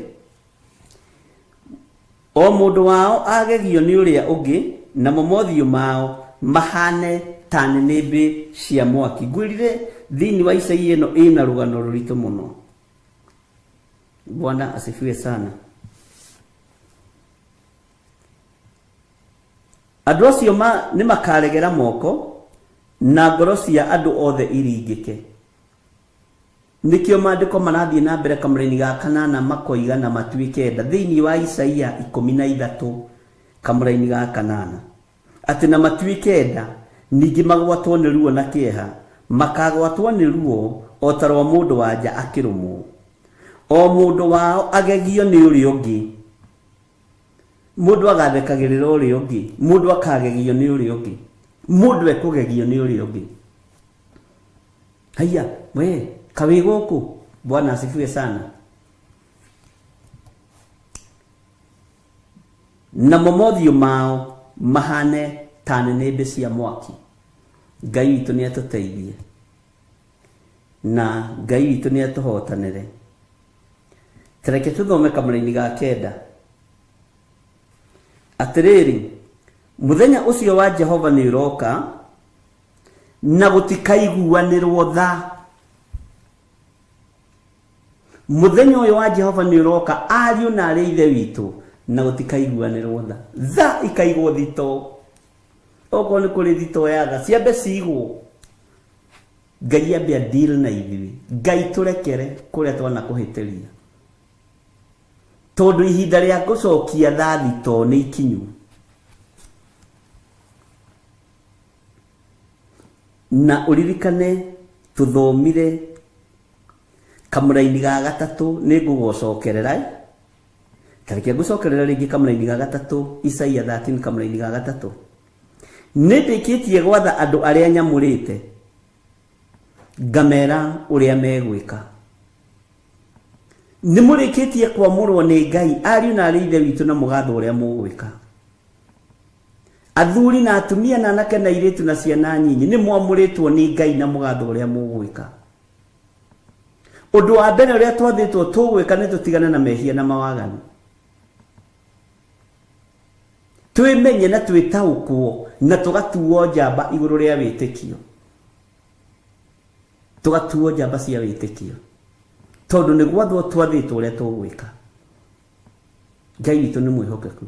o mundu wao agegio ni uria ungi na momothio mao mahane ta nĩnĩmbĩ cia mwaki. Ngwĩrire thĩinĩ wa Isaia ĩno ĩna rũgano rũritũ mũno. Bwana asifiwe sana. Andũ acio nĩ makaregera moko na ngoro cia andũ othe iringĩke. Nikio maandĩko marathiĩ na mbere kamũra-inĩ ga kanana makoiga na matuĩke nda thĩinĩ wa Isaia 13 kamũra-inĩ ga kanana atĩ na matuĩke nda ningĩ magwatwo nĩ ruo na kĩeha makagwatwo nĩ ruo o ta rwa mũndũ wanja akĩrũmwo o mũndũ wao agegio nĩ ũrĩa ũngĩ. Mũndũ agathekagĩrĩra ũrĩa ũngĩ, mũndũ akagegio nĩ ũrĩa ũngĩ, mũndũ ekũgegio nĩ ũrĩa ũngĩ. Haya we kawi gũkũ. Bwana asifiwe sana. Na momothio mao mahane ta nĩnĩmbĩ cia mwaki. Ngai witũ nĩ atũteithie na Ngai witũ nĩ atũhotanĩre. Tareke tũthome kamũra-inĩ ga 9. Atĩrĩrĩ, mũthenya ũcio wa Jehova nĩ ũroka na gũtikaiguanĩrwo tha. Mũthenya ũyũ wa Jehova nĩ ũroka ariũ na arĩ ithe witũ na gũtikaiguanĩrwo tha. Tha ikaigwo thito. Okorwo nĩ kũrĩ thito ya tha ciambe cigwo. Ngai ambe a deal na ithuĩ. Ngai tũrekere kũrĩa twana kũhĩtĩria. Tondu ihinda rĩa gũcokia tha thito nĩ ikinyu. Na uririkane tuthomire kamuraini ga gatatu nigugocokerera tareke gucokerera ringi kamuraini ga gatatu Isaia 13 kamuraini ga gatatu nindikitie gwatha andu aria nyamurite ngamera uria megwika nimurikitie kwamurwo ni Ngai ariu na ari ithe witu na mugatho uria mugwika athuri na atumia na anake na iritu na ciana nyinyi ni mwamuritwo ni Ngai na mugatho uria mugwika undu wa mbere uria twathitwo tugwika ni tutigane na mehia na mawaganu twimenye na twitaukwo na tugatuo njamba iguru ria witikio tugatuo njamba cia witikio tondu ni gwathwo twathitwo uria tugwika Ngai witu ni mwihokeku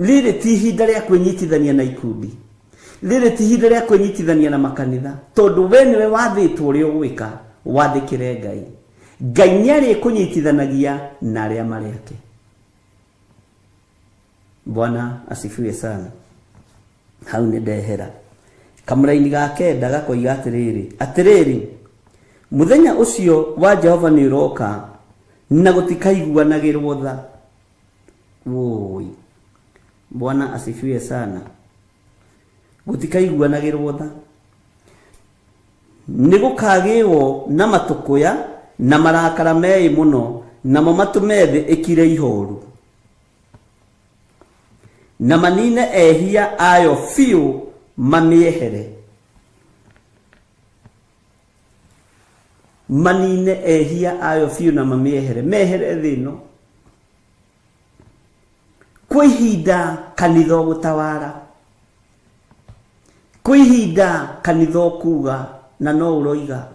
riri ti ihinda ria kwinyitithania na ikundi riri ti ihinda ria kwinyitithania na makanitha tondu we niwe wathitwo uria ugwika wathikire Ngai Ngai niari kunyitithanagia na aria mariake Bwana asifiwe sana hau ni ndehera kamuraini ga kenda gakoiga atiriri muthenya ucio wa Jehova ni uroka na gutikaiguanagirwo tha woi Bwana asifiwe sana gutikaiguanagirwo tha nigukagiwo na matukuya na marakara mei muno namo matumethe ikire ihoru na manine ehia ayo fiu mamiehere manine ehia ayo fiu na mamiehere mehere thino kwihinda kanitho gutawara kwihinda kanitho kuga na no uroiga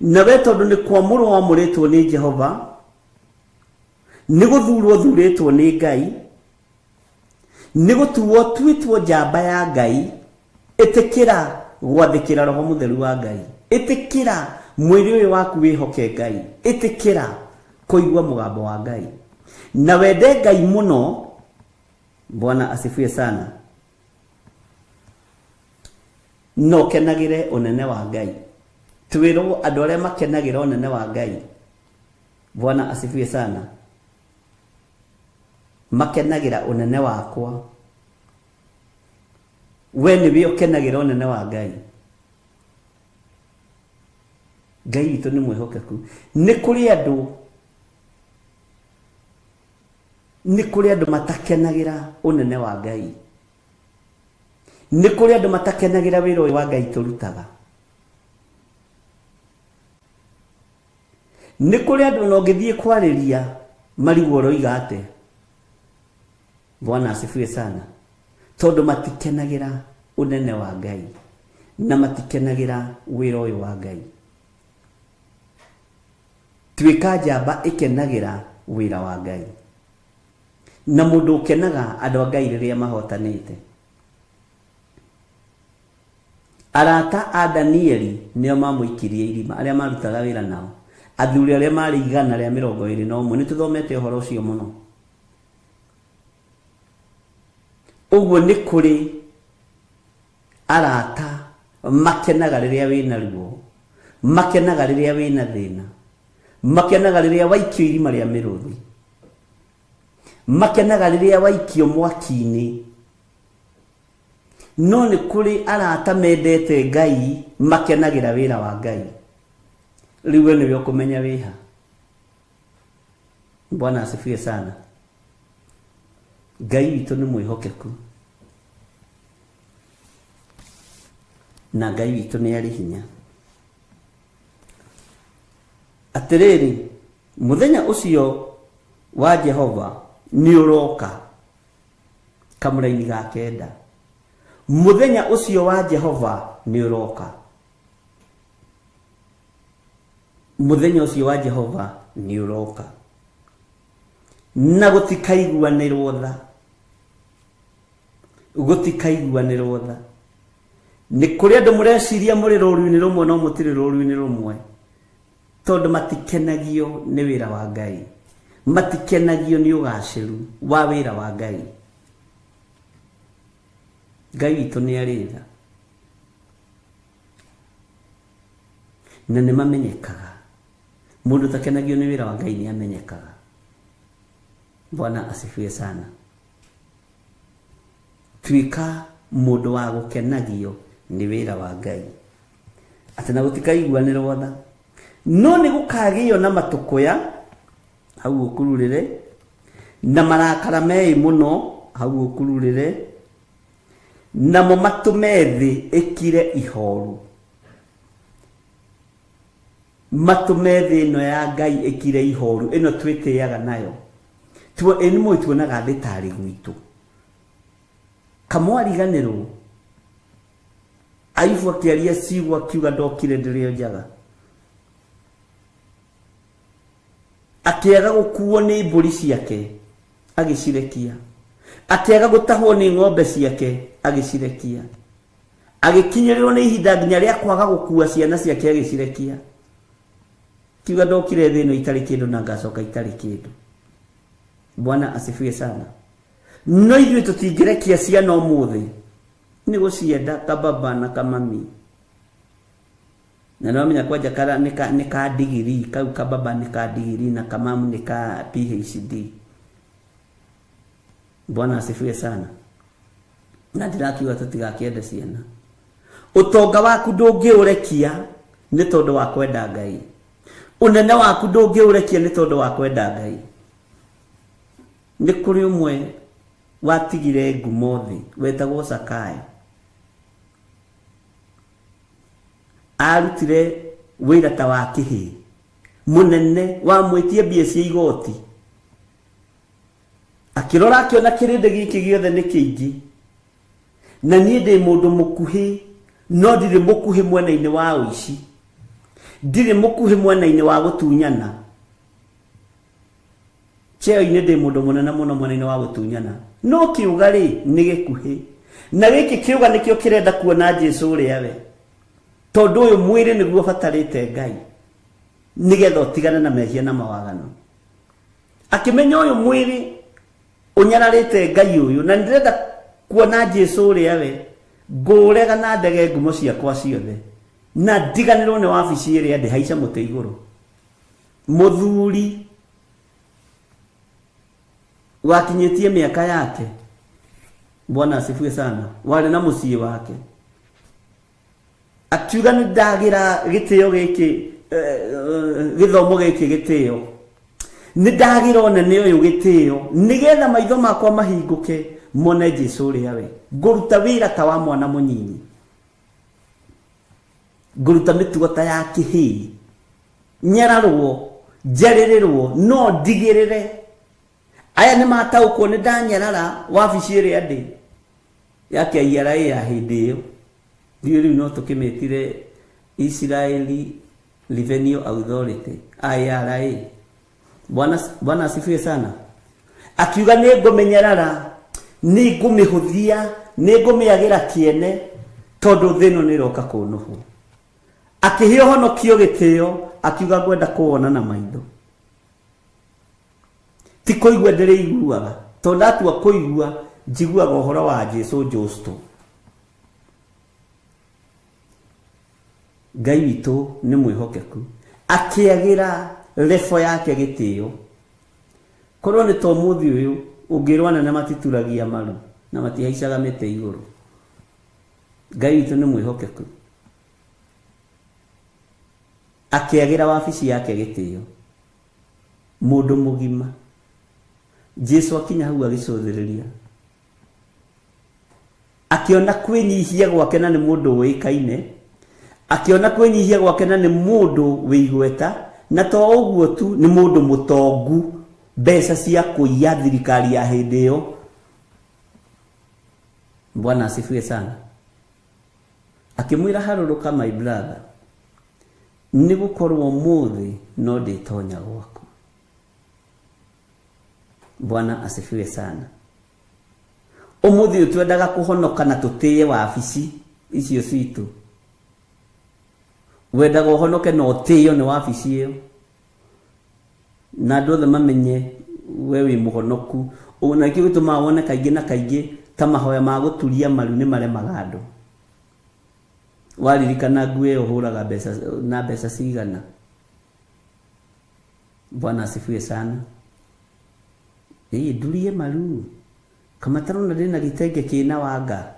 na we tondu ni kwamurwo wamuritwo ni Jehova ni guthurwo thuritwo ni Ngai ni gutuwo twitwo njamba ya Ngai itikira gwathikira roho mutheru wa Ngai itikira mwiri uyu waku wihoke Ngai itikira kuigwa mugambo wa Ngai na wende Ngai muno Bwana asifiwe sana no kenagire unene wa Ngai twirwo andu aria makenagira unene wa Ngai Bwana asifiwe sana makenagira unene wakwa we niwe ukenagira unene wa Ngai Ngai witu ni mwihokeku ni kuri andu matakenagira unene wa Ngai ni kuri andu matakenagira wira wa Ngai turutaga ni kuri andu no ngithie kwariria marigwo roiga ate Bwana asifiwe sana tondu matikenagira unene wa Ngai na matikenagira wira uyu wa Ngai twika njamba ikenagira wira wa Ngai na mundu ukenaga andu a Ngai riria mahotanite arata a Danieli nio mamuikirie irima aria marutaga wira nao athuri aria mari 121 ni tuthomete uhoro ucio muno uguo ni kuri arata makenaga riria wina ruo makenaga riria wina thina makenaga riria waikio irima ria miruthi makenaga riria waikio mwaki-ini no ni kuri arata mendete Ngai makenagira wira wa Ngai riwe ni byo kumenya wiha Bwana asifiwe sana Ngai witu ni mwihokeku na Ngai witu ni ari hinya atiriri muthenya ucio wa Jehova ni uroka kamuraini ga kenda muthenya ucio wa Jehova ni uroka muthenya ucio wa Jehova ni uroka na gutikaiguanirwo tha ni kuri andu mureciria muri roru-ini rumwe no mutiri roru-ini rumwe tondu matikenagio ni wira wa Ngai matikenagio ni ugaciru wa wira wa Ngai Ngai witu ni aritha na nĩ mamenyekaga. Mũndũ takenagio nĩ wĩra wa Ngai nĩ amenyekaga. Bwana asifiwe sana. Tuika mũndũ wa gũkenagio nĩ wĩra wa Ngai. Atĩ na gũtikaiguanĩrwo tha. No nĩ gũkagĩo na matũkũya hau ũkururĩre, na marakara mei mũno hau ũkururĩre, namo matũme thĩ ĩkire ihoru. Matũme thĩ ĩno ya Ngai ĩkire ihoru, ĩno twĩtĩaga nayo. Ĩnĩ mũĩ tuonaga thĩ tarĩ gwitũ. Kamwariganĩrwo Ayubu akĩaria ciugo akiuga ndokire ndĩrĩ o njaga. Akĩaga gũkuo nĩ mbũri ciake agĩcirekia. Akĩaga gũtahwo nĩ ng'ombe ciake agĩcirekia. Agĩkinyĩrĩrwo nĩ ihinda nginya rĩa kwaga gũkua ciana ciake agĩcirekia. Kiuga ndokire thĩ ĩno itarĩ kĩndũ na ngacoka itarĩ kĩndũ. Bwana asifiwe sana. No ithuĩ tũtingĩrekia ciana ũmũthĩ. Nĩ gũcienda kababa na kamami. Na nomenya kwanja kara nĩ ka degree, kau kababa nĩ ka degree na kamamu nĩ ka PhD. Bwana asifiwe sana. Na ndirakiuga tũtigakĩenda ciana. Ũtonga waku ndũngĩũrekia nĩ tondũ wa kwenda Ngai. Ũnene waku ndũngĩũrekia nĩ tondũ wa kwenda Ngai. Nĩ kũrĩ ũmwe watigire ngumo thĩ wetagwo Zakayo. Arutire wĩra ta wa kĩhĩ. Mũnene wa mwĩtie mbia cia igoti. Akĩrora akĩona kĩrĩndĩ gĩkĩ gĩothe nĩ kĩingĩ. Na niĩ ndĩ mũndũ mũkuhĩ, no ndirĩ mũkuhĩ mwena-inĩ wa ũici. Ndirĩ mũkuhĩ mwena-inĩ wa gũtunyana. Cheo-inĩ ndĩ mũndũ mũnene mũno mwena-inĩ wa gũtunyana. No kiuga rĩ nĩ gĩkuhĩ. Na gĩkĩ kiuga nĩkĩo kĩrenda kuona Jesũ ũrĩa we. Tondũ ũyũ mwĩrĩ nĩguo batarĩte Ngai. Nĩgetha ũtigane na mehia na mawagano. Akĩmenya ũyũ mwĩrĩ ũnyararĩte Ngai ũyũ na ndĩrenda kuona Jesũ ũrĩa we. Ngũrega na ndege ngumo ciakwa ciothe. Na ndiganĩrwo nĩ wabici ĩrĩa ndĩ haica mũtĩ igũrũ. Mũthuri wakinyĩtie mĩaka yake. Bwana asifiwe sana. Warĩ na mũciĩ wake. Akiuga nĩ ndagira gĩtĩo gĩkĩ gĩthomo gĩkĩ gĩtĩo. Nĩ ndagira ũnene ũyũ gĩtĩo nĩgetha maitho makwa mahingũke mone Jesũ ũrĩa we. Ngũruta wĩra ta wa mwana mũnyinyi. Ngũruta mĩtugo ta ya kĩhĩ. Nyararwo, njarĩrĩrwo, no ndigĩrĩre. Aya nĩ mataũkwo nĩ ndanyarara wabici ĩrĩa ndĩ ya KRA ya hĩndĩ ĩyo. Rĩu no tũkĩmĩtire Israeli Revenue Authority IRA. Bwana asifiwe sana. Akiuga nĩ ngũmenyerara, nĩ ngũmĩhũthia, nĩ ngũmĩagĩra kĩene tondũ thĩ ĩno nĩ ĩroka kũnũhwo. Akĩhe ũhonokio gĩtĩo, akiuga ngwenda kũwona na maitho. Ti kũigua ndĩrĩiguaga, tondũ ndatua kũigua njiguaga ũhoro wa Jesũ Justo. Ngai witũ nĩ mwĩhokeku. Akĩagĩra lefo yake gĩtĩo. Korwo nĩ to mũthĩ ũyũ ũngĩrwo anene matituragia maru na matihaicaga mĩtĩ igũrũ. Ngai witũ nĩ mwĩhokeku. Akĩagĩra wabici yake gĩtĩo. Mũndũ mũgima. Jesũ akinya hau agĩcũthĩrĩria. Akiona kwĩnyihia gwake na nĩ mũndũ ũĩkaine. Akiona kwĩnyihia gwake na nĩ mũndũ wĩigweta. Na to ũguo tu nĩ mũndũ mũtongu. Mbeca cia kũiya thirikari ya hĩndĩ ĩyo. Bwana asifiwe sana. Akĩmwĩra harũrũka my brother. Nĩ gũkorwo mũthĩ no ndĩtonya gwaku. Bwana asifiwe sana. Ũmũthĩ twendaga kũhonoka na tũtĩye wabici icio citũ. Wendaga ũhonoke na ũtĩyo nĩ wabici ĩyo. Na andũ othe mamenye we wĩ mũhonoku. Na kĩo gĩtũmaga wone kaingĩ na kaingĩ ta mahoya ma gũturia maru nĩ maremaga andũ. waririkana ngue uhuraga mbeca na mbeca cigana. Bwana asifiwe sana. Ndurie maru kama tarona ndina gitenge kina wanga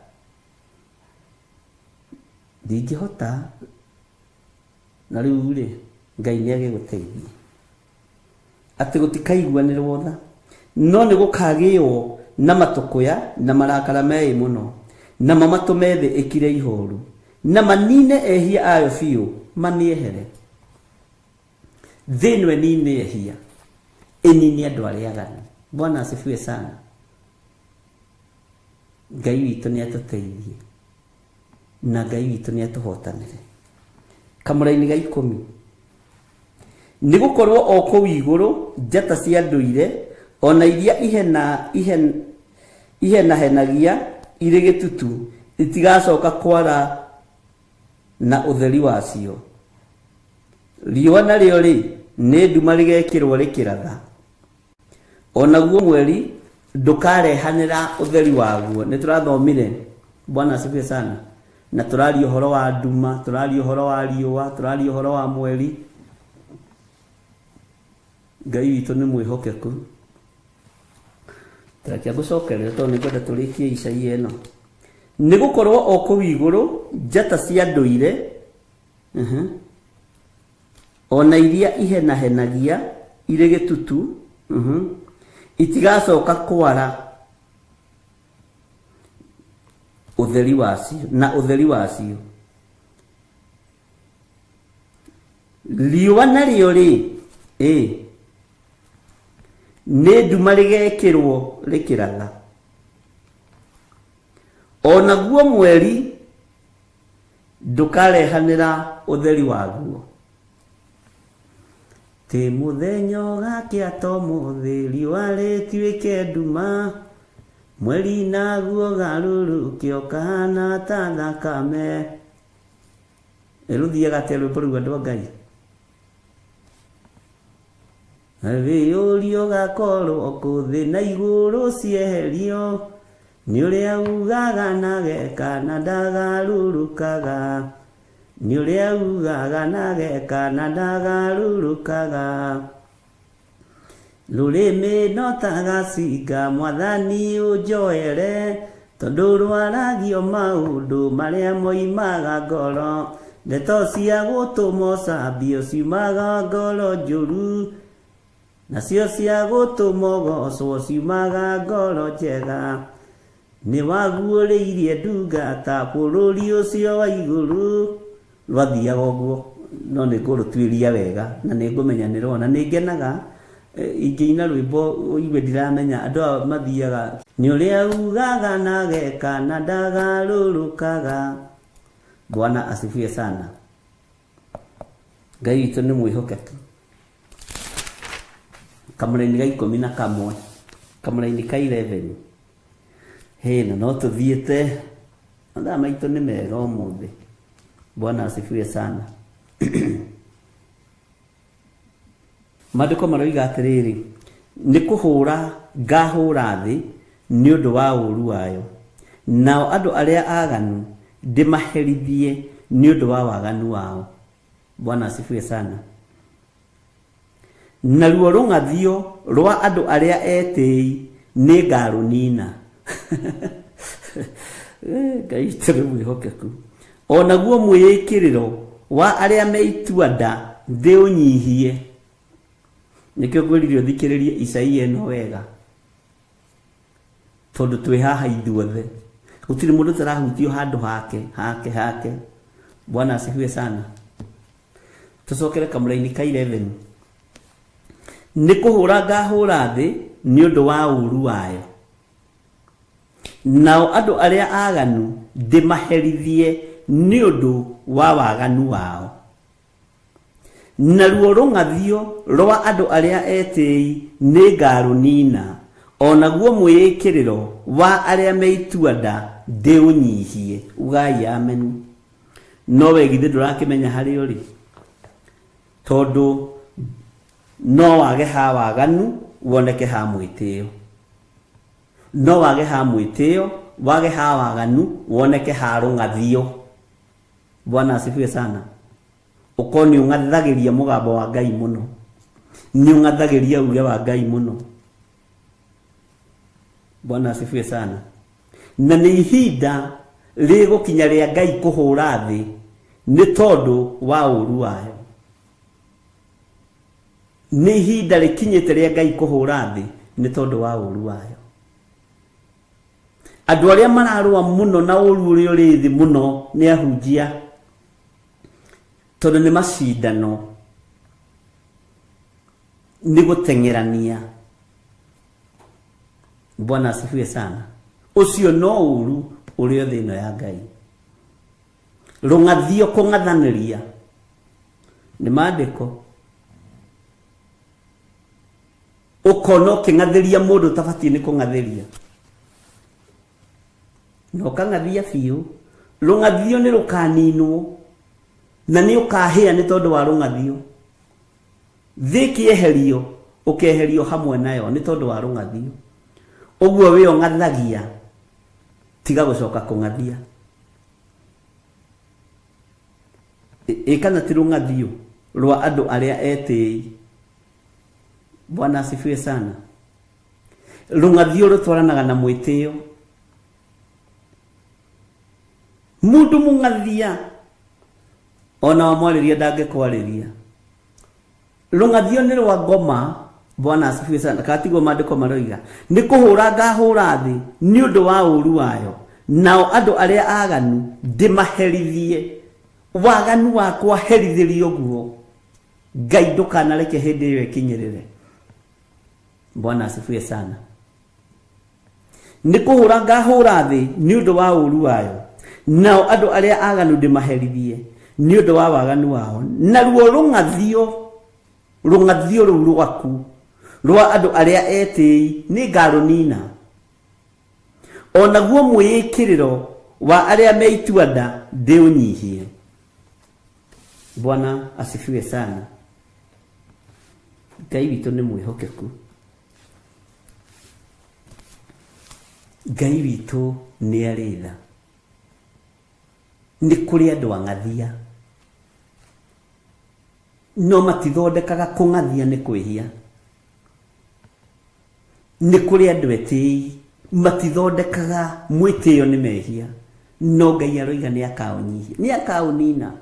ndingihota na riu ri Ngai ni agiguteithia ati gutikaiguanirwo tha no ni gukagio na matukuya na marakara mei muno na mamatume thi ikire ihoru na manine ehia ayo fiu maniehere thinwe nine ehia enini andu aria aganu. Bwana asifiwe sana. Ngai witu ni atuteithie na Ngai witu ni atuhotanire. Kamuraini ga 10 ni gukorwo o ku iguru njata cia nduire ona iria ihena henagia iri gitutu itigacoka kwara na utheri wacio. Riũa narĩo ri ni nduma rigekirwo rikiratha ona guo mweri ndukarehanira utheri waguo. Ni turathomire. Bwana asifiwe sana. Na turari uhoro wa nduma, turari uhoro wa riũa, turari uhoro wa mweri. Ngai witu ni mwihokeku. Turakia gucokerera tondu ngwenda turikie Isaia eno. Ni gukorwo o ku iguru njata cia nduire ona iria ihenagia ire gitutu itigacoka kwara utheri wacio na utheri wacio. Riũa narĩo ri ni nduma rigekirwo rikiratha ona guo mweri ndukarehanira utheri waguo. Ti muthenya ugakia to muthi riũa rituike nduma mweri naguo garurukio kana ta thakame. Eruthiaga ati rwĩmbo rũu andũ a Ngai. Rĩũrio gakorwo kũthĩ na igũrũ cieherio nĩ ũrĩa ugaga na geka na ndagarũrũkaga. Nĩ ũrĩa ugaga na geka na ndagarũrũkaga. Rũrĩmĩ no ta gacinga Mwathani ũnjoere tondũ rwaragio maũndũ marĩa moimaga ngoro. Ndeto cia gũtũma ũcambio ciumaga ngoro njũru nacio cia gũtũma ũgocwo ciumaga ngoro njega. Nĩ waguũrĩirie ndungata bũrũri ũcio wa igũrũ. Rwathiaga ũguo no nĩ ngũrũtuĩria wega na nĩ ngũmenya nĩ rwona. Nĩ ngenaga ingĩina rwĩmbo iwe ndiramenya andũ a mathiaga. Nĩ ũrĩa ugaga na geka na ndagarũrũkaga. Bwana asifiwe sana. Ngai witũ nĩ mwĩhokeku. Kamũraini ga 11 kamũraini ka 11 hena no tũthiĩte mathaa maitũ nĩ mega ũmũthĩ. Bwana asifiwe sana. Maandĩko maroiga atĩrĩrĩ nĩ kũhũra ngahũra thĩ nĩ ũndũ wa ũũru wayo nao andũ arĩa aganu ndĩmaherithie nĩ ũndũ wa waganu wao. Bwana asifiwe sana. Naruo rũng'athio rwa andũ arĩa etĩi nĩ ngarũnina. Ngai tũrĩ mwĩhokeku. Ona guo mwĩĩkĩrĩro wa arĩa meitua nda thĩ ũnyihie. Nĩkĩo ngwĩrire ũthikĩrĩrie Isaia ĩno wega tondũ twĩ haha ithuothe gũtirĩ mũndũ tarahutio handũ hake. Bwana asifiwe sana. Tũcokere kamũraini ka 11. Nĩ kũhũra ngahũra thĩ nĩ ũndũ wa ũũru wayo nao andũ arĩa aganu ndĩmaherithie nĩ ũndũ wa waganu wao. Naruo rũng'athio rwa andũ arĩa etĩi nĩ ngarũnina ona guo mwĩĩkĩrĩro wa arĩa meitua nda ndĩũnyihie. Ugai amen. No we githĩ ndũrakĩmenya harĩa ũrĩ tondũ no wage ha waganu woneke ha mwĩtĩo. No wage ha mwĩtĩo wage ha waganu woneke ha rũng'athio. Bwana asifiwe sana. Ukoni ungathagiria mugambo wa Ngai muno, ni ungathagiria uge wa Ngai muno. Bwana asifiwe sana. Na ni ihinda rigukinya ria Ngai kuhura thi ni tondu wa uru wayo. Ni ihinda rikinyite ria Ngai kuhura thi ni tondu wa uru wayo. Andu aria mararua muno na uru uria uri thi muno ni ahunjia, tondu ni macindano, ni gutengerania. Bwana asifiwe sana. Ucio no uru uri thino ya Ngai. Rungathio kungathaniria ni maandiko. Ukono kingathiria mundu tabati ni kungathiria, no kangathia fiu. Rungathio ni rukaninwo na ni ukahia ni tondu wa rungathio. Thiki eherio ukeherio hamwe nayo ni tondu wa rungathio. Uguo we ongathagia tiga gucoka kungathia. Kana ti rungathio rwa andu aria etii. Bwana asifiwe sana. Rungathio rutwaranaga na mwitio. Mundu mungathia ona wamwariria ndangekwariria. Rungathio ni rwa ngoma. Bwana asifiwe sana. Katigwo maandiko maroiga ni kuhura ngahura thi ni undu wa uru wayo, nao andu aria aganu ndimaherithie. Waganu wakwa herithirio guo. Ngai ndukanareke hindi iyo ikinyirire. Bwana asifiwe sana. Ni kuhura ngahura thi ni undu wa uru wayo, nao andu aria aganu ndimaherithie ni undu wa waganu wao. Na ruo rungathio ru rwaku rwa andu aria etii ni ngarunina. Ona guo mwikiriro wa aria meituanda ndiunyihie. Bwana asifiwe sana. Ngai witu ni mwihokeku. Ngai witu ni aritha. Ni kuri andu angathia no matithondekaga kungathia ni kwihia. Ni kuri andu etii matithondekaga mwitio ni mehia, no Ngai aroiga ni akaonyihia, ni akaunina.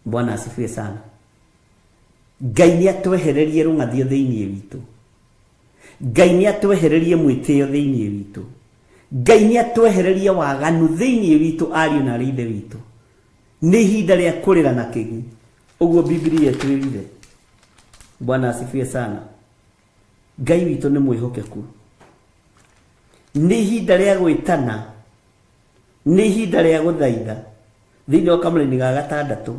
Bwana asifiwe sana. Ngai ni atwehererie rungathio thiini witu. Ngai ni atwehererie mwitio thiini witu. Ngai ni atwehererie waganu thiini witu, ariu na rithe witu. Ni ihinda ria kurira na kigi. Uguo Biblia twirire. Bwana asifiwe sana. Ngai witu ni mwihokeku. Ni ihinda ria gwitana, ni ihinda ria guthaitha. Thiini wa kamuri-ini ga 6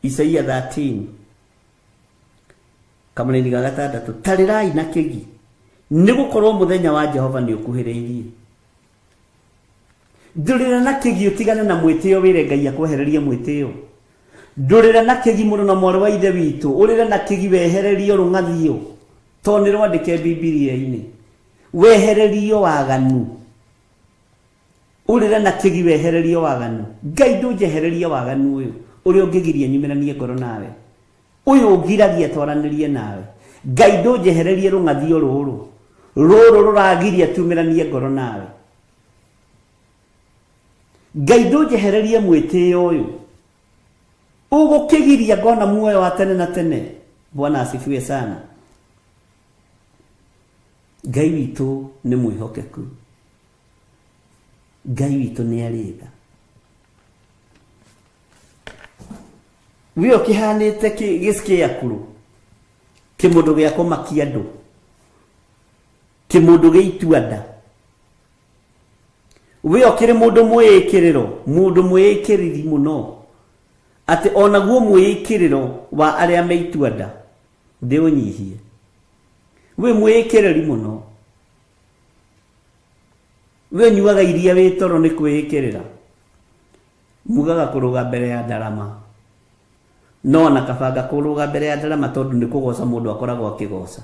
Isaia 13 kamuri-ini ga 6, tarirai na kigi ni gukorwo muthenya wa Jehova ni ukuhiriirie. Ndurira na kigi utigane na mwitio wire Ngai akwehererie mwitio. Ndurira na kigi muno na mwari wa ithe witu, urire na kigi wehererio rungathio. To ni rwandike Biblia-ini. Wehererio waganu. Urire na kigi wehererio waganu. Ngai ndujehererie waganu uyu uri ungigiria nyumiranie ngoro nawe. Uyu ungiragia twaranirie nawe. Ngai ndujehererie rungathio ruru ruragiria tumiranie ngoro nawe. Ngai ndujehererie mwitio uyu ugukigiria ngona muoyo wa tene na tene. Bwana asifiwe sana. Ngai witu ni mwihokeku. Ngai witu ni aritha. Wio kihanite gisikia akuru kimundu gia kumakia andu, kimundu giituanda. Wio kiri mundu mwikiriro, mundu mwikiriri muno, ati ona guo mwikiriro wa aria meituanda ndiunyihie. We mwikiriri muno. We nyuaga iria witoro ni kwikirira. Mugaga kuruga mbere ya ndarama. No na kabanga kuruga mbere ya ndarama tondu ni kugoca mundu akoragwo akigoca.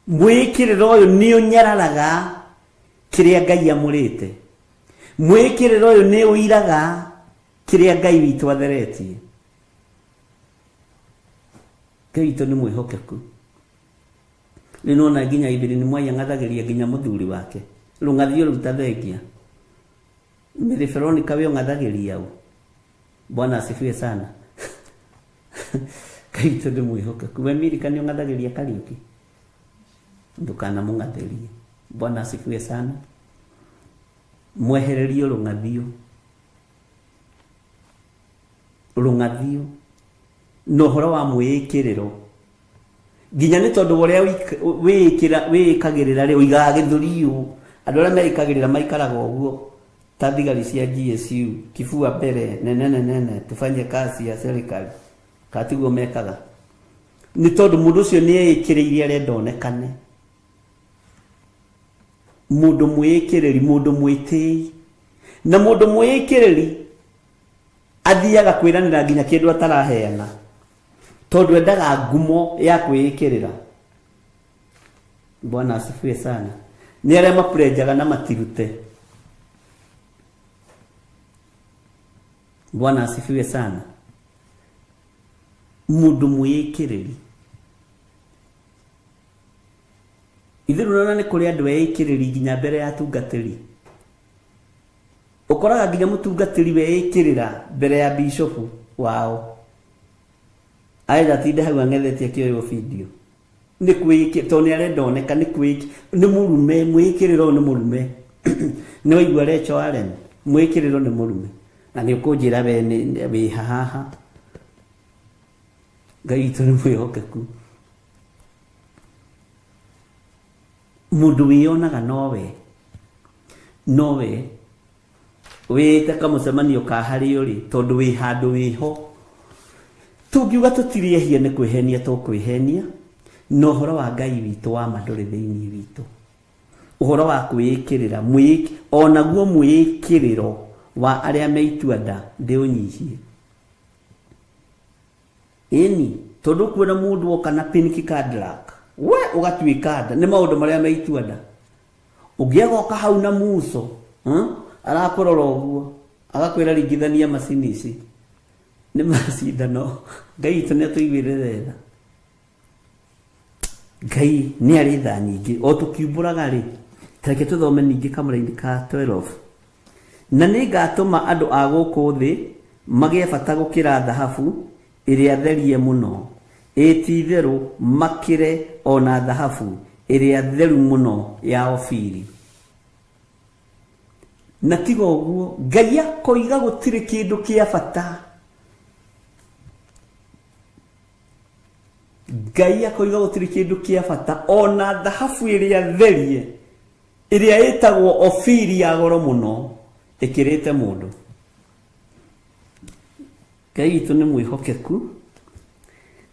Mwikiriro uyu ni unyararaga kiria Ngai amurite. mwikiriro uyu ni uiraga kiria Ngai witu atheretie. Ngai witu ni mwihokeku. Ninona nginya Ibirini Mwai ngathagiria nginya muthuri wake rungathio ruta thengia Mary Veronica we ngathagiria u. Bwana asifiwe sana. Ngai witu ni mwihokeku. We Mirika ni ngathagiria Kariuki ndukana mungatherie. Bwana asifiwe sana. Mwehererio rungathio no horo wa mwikiriro ginya ni tondu uria wikagirira ri uigaga githuriu andu aria meikagirira maikaraga uguo ta thigari cia GSU kifua mbere nene tufanye kazi ya serikali katiguo mekaga ni tondu mundu ucio ni eikiriire arenda onekane. Mundu mwikiriri mundu mwitei na mundu mwikiriri athiaga kwiranira nginya kindu ataraheana tondu endaga ngumo ya kwikirira. Bwana asifiwe sana. Ni aria mapurenjaga na matirute. Bwana asifiwe sana. Mundu mwikiriri ithiru nona ni kuri andu eikiriri nginya mbere ya tungatiri. Ukoraga nginya mutungatiri weikirira mbere ya bishop wao aida tinde hau angethetie kioyo video ni kwiki to ni arenda oneka ni kwiki ni murume mwikiriro ni murume ni waigua Recho Allen mwikiriro ni murume na ni ukunjira we haha Ngai tu ni mwihokeku. Mundu wionaga nowe wite kamucemanio ka hario ri tondu wi handu wiho tungiuga tutiriehia ni kwihenia tukwihenia no horo wa Ngai witu wa manduri thiini witu uhoro wa kwikirira onaguo mwikiriro wa aria meituanda ndiunyihie ini tondu kuona mundu okana pink card luck we ugatwikanda ni maundu maria meituanda ugiagoka hau na muso arakorora uguo agakwira ringithania macini ici ni macindano. Ngai tu ne tuigwire tha Ngai ni ari tha nyingi o tukiumburaga ri tareke tuthome ningi kamuraini ka 12 na ni ngatuma andu a guku thi magie bata gukira dhahabu iria therie muno etitheru makire ona dhahabu iria theru muno ya Ofiri. Na tigo uguo Ngai akoiga gutire kindu kia bata. Ngai akoiga gutire kindu kia bata ona dhahabu iria therie iria etagwo Ofiri ya goro muno ikirite mundu. Ngai tu ni mwihokeku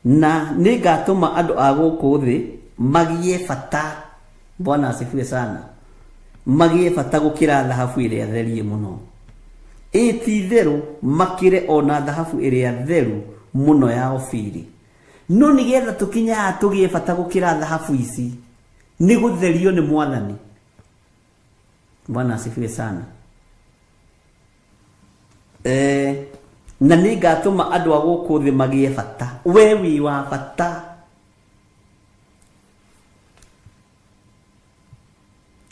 na ni ngatuma andu a guku thi magie bata. Bwana asifiwe sana. Magie bata gukira dhahabu iria therie muno etitheru makire ona dhahabu iria theru muno ya Ofiri. No nigetha tukinya tugie bata gukira dhahabu ici ni gutherio ni Mwathani. Bwana asifiwe sana. Na ni ngatuma andu a guku thi magie bata. Wewi wa bata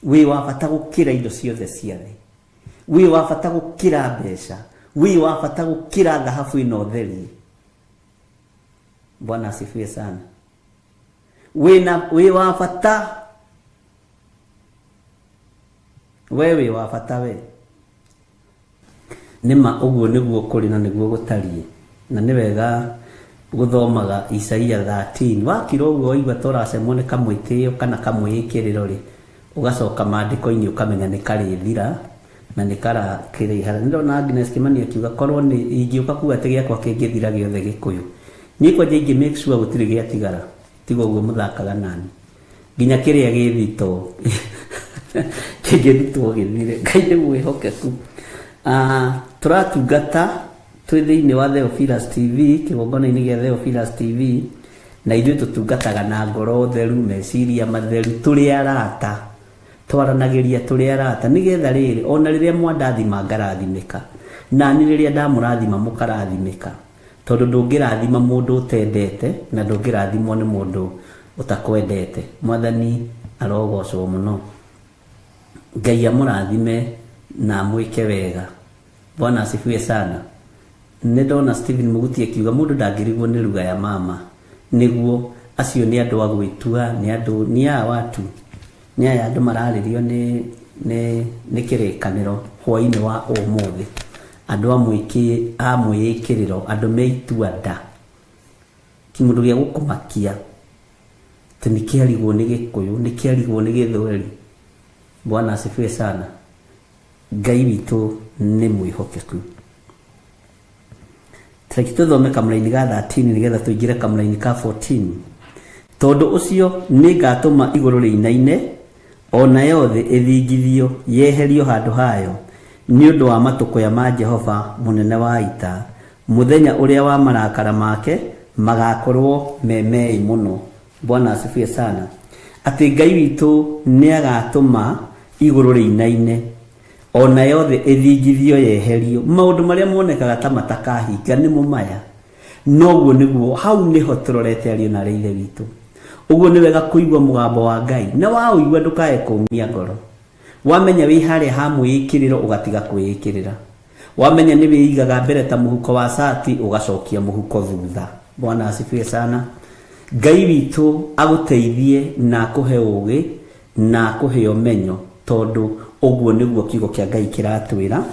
we wa bata gukira indo ciothe cia thi. We wa bata gukira mbeca. We wa bata gukira dhahabu ino theri. Bwana asifiwe sana. We wa bata. Wewe wa bata we. Nima uguo niguo kuri na niguo gutarie. Na ni wega guthomaga Isaia 13. Wakira uguo waigua toracemwo ni kamwitio kana kamwikiriro ri ugacoka maandiko-ini ukamenya ni kari thira na ni kara kirihara. Ndona Agnes Kimani akiuga korwo ni ingiuka kuga ati giakwa kingithira giothe Gikuyu ni kwa jingi make sure gutiri giatigara tigo uguo muthakaga nani nginya kiria githito kigithito githire. Ngai ni mwihokeku. Turatungata twi thiini wa Theophilus TV kigongona-ini gia Theophilus TV na ithuĩ tutungataga na ngoro theru meciria matheru turi arata twaranagiria turi arata nigetha riri ona riria mwandathima ngarathimika na ni riria ndamurathima mukarathimika tondu ndungirathima mundu utendete na ndungirathimwo ni mundu utakwendete. Mwathani arogocwo muno. Ngai amurathime na mwike wega. Bwana asifiwe sana. Ndona Stephen Muguti akiuga mundu ndangirigwo ni ruga ya mama niguo acio ni andu agwitua ni andu ni a watu ni aya andu mararirio ni kirikaniro hwaini wa umuthi andu amwikiriro andu meitua nda kimundu gia gukumakia tinikiarigwo ni Gikuyu nikiarigwo ni Githweri. Bwana asifiwe sana. Ngai witu ni mwihokeku. Tuthome kamulaini ga 13 nigetha tuingire kamulaini ka 14. Tondu ucio ni ngatuma iguru riinaine ona yothe ithingithio yeherio handu hayo ni undu wa matuko ya ma Jehova munene wa ita muthenya uria wa marakara make magakorwo memei muno. Bwana asifiwe sana. Ati Ngai witu ni agatuma iguru riinaine ona yothe ithingithio yeherio. Maundu maria monekaga ta matakahinga ni mumaya noguo niguo hau niho turorete ario na reithe witu. Uguo ni wega kuigwa mugambo wa Ngai na waũigua ndukae kumia ngoro. Wamenya wi haria hamwikiriro ugatiga kwikirira. Wamenya ni wiigaga mbere ta muhuko wa sati ugacokia muhuko thutha. Bwana asifiwe sana. Ngai witu aguteithie na akuhe ugi na akuhe umenyo tondu uguo niguo kiugo kia Ngai kiratwira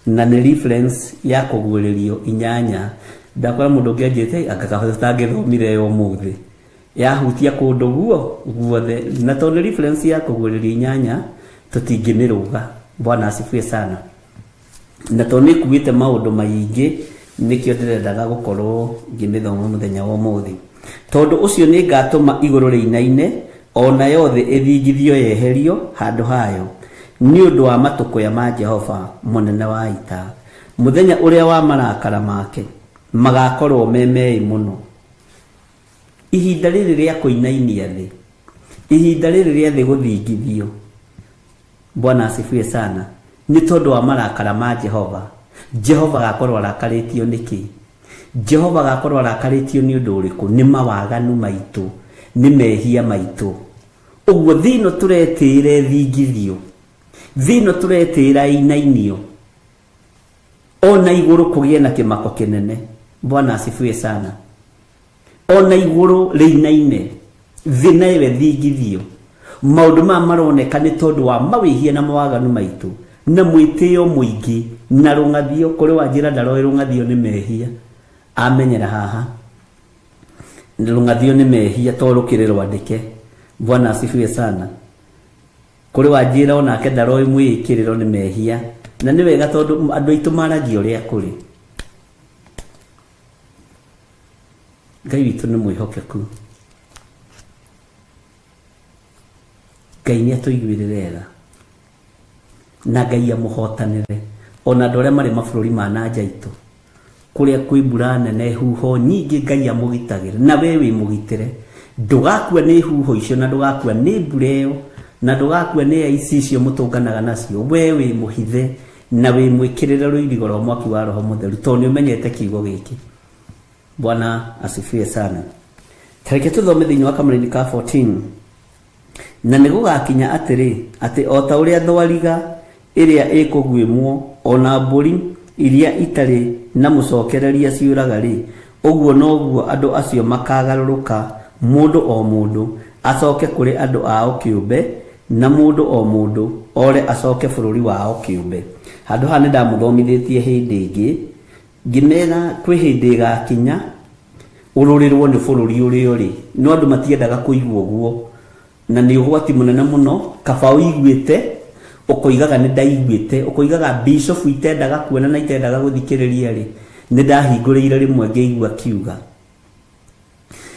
na ni reference ya kugwiririo 8 ndakora mundu ngianjite akakahota ngithomire yo muthi ya hutia kundu guothe na tondu reference ya kugwiririo 8 tutingimiruga. Bwana asifiwe sana. Na tondu nikuite maundu maingi nikio ndirendaga gukorwo ngimithoma muthenya wa muthi tondu ucio ni ngatuma iguru riinaine ona yothe ithingithio yeherio handu hayo ni undu wa matuko ya ma Jehova munene wa ita muthenya uria wa marakara make magakorwo memei muno. Ihinda riri ria kuinainia thi, ihinda riri ria thi guthingithio. Bwana asifiwe sana. Ni tondu wa marakara ma Jehova. Jehova gakorwo arakaritio niki? Jehova gakorwo arakaritio ni undu uriku? Ni mawaganu maitu, ni mehia maitu. Uguo thino turetire thingithio, thino turetira inainio ona iguru kugie na kimako kinene. Bwana asifiwe sana. Ona iguru riinaine thina iwe thingithio maundu ma maroneka ni tondu wa mawihia na mawaganu maitu na mwitio muingi na rungathio kuri wanjira ndaroi rungathio ni mehia amenyera haha rungathio ni mehia torukirirwa ndike. Bwana asifiwe sana. Kuri wanjira onake ndaroi mwikiriro ni mehia na ni wega tondu andu aitu maragio ria kuri. Ngai witu ni mwihokeku. Ngai ni atuiguirire wega na Ngai amuhotanire ona andu aria mari mabururi ma nanja itu kuria kwi mbura nene huho nyingi Ngai amugitagire na we wi mugitire ndugakua ni huho icio na ndugakua ni mbura iyo na ndugakua ni aici icio mutunganaga nacio. We wi muhithe na wi mwikirire ruirigo rwa mwaki wa Roho Mutheru tondu ni umenyete kiugo giki. Bwana asifiwe sana. Tareke tuthome thiini wa kamulaini ka 14. Na nigugakinya atiri ati ota uria thwariga iria ikugwimwo ona mburi iria itari na mucokereria ciuraga ri uguo noguo andu acio makagaruruka mundu o mundu acoke kuri andu ao kiumbe na mundu o mundu ore acoke bururi wao kiumbe. Handu ha ndamuthomithitie hindi ingi ngimera kwi hindi gakinya ururirwo ni bururi urio ri no andu matiendaga kuigwa uguo na ni ugwati munene muno kaba uiguite ukoigaga ni ndaiguite ukoigaga bishop itendaga kuona na itendaga guthikiriria ri ni ndahingurire rimwe ngeigwa kiuga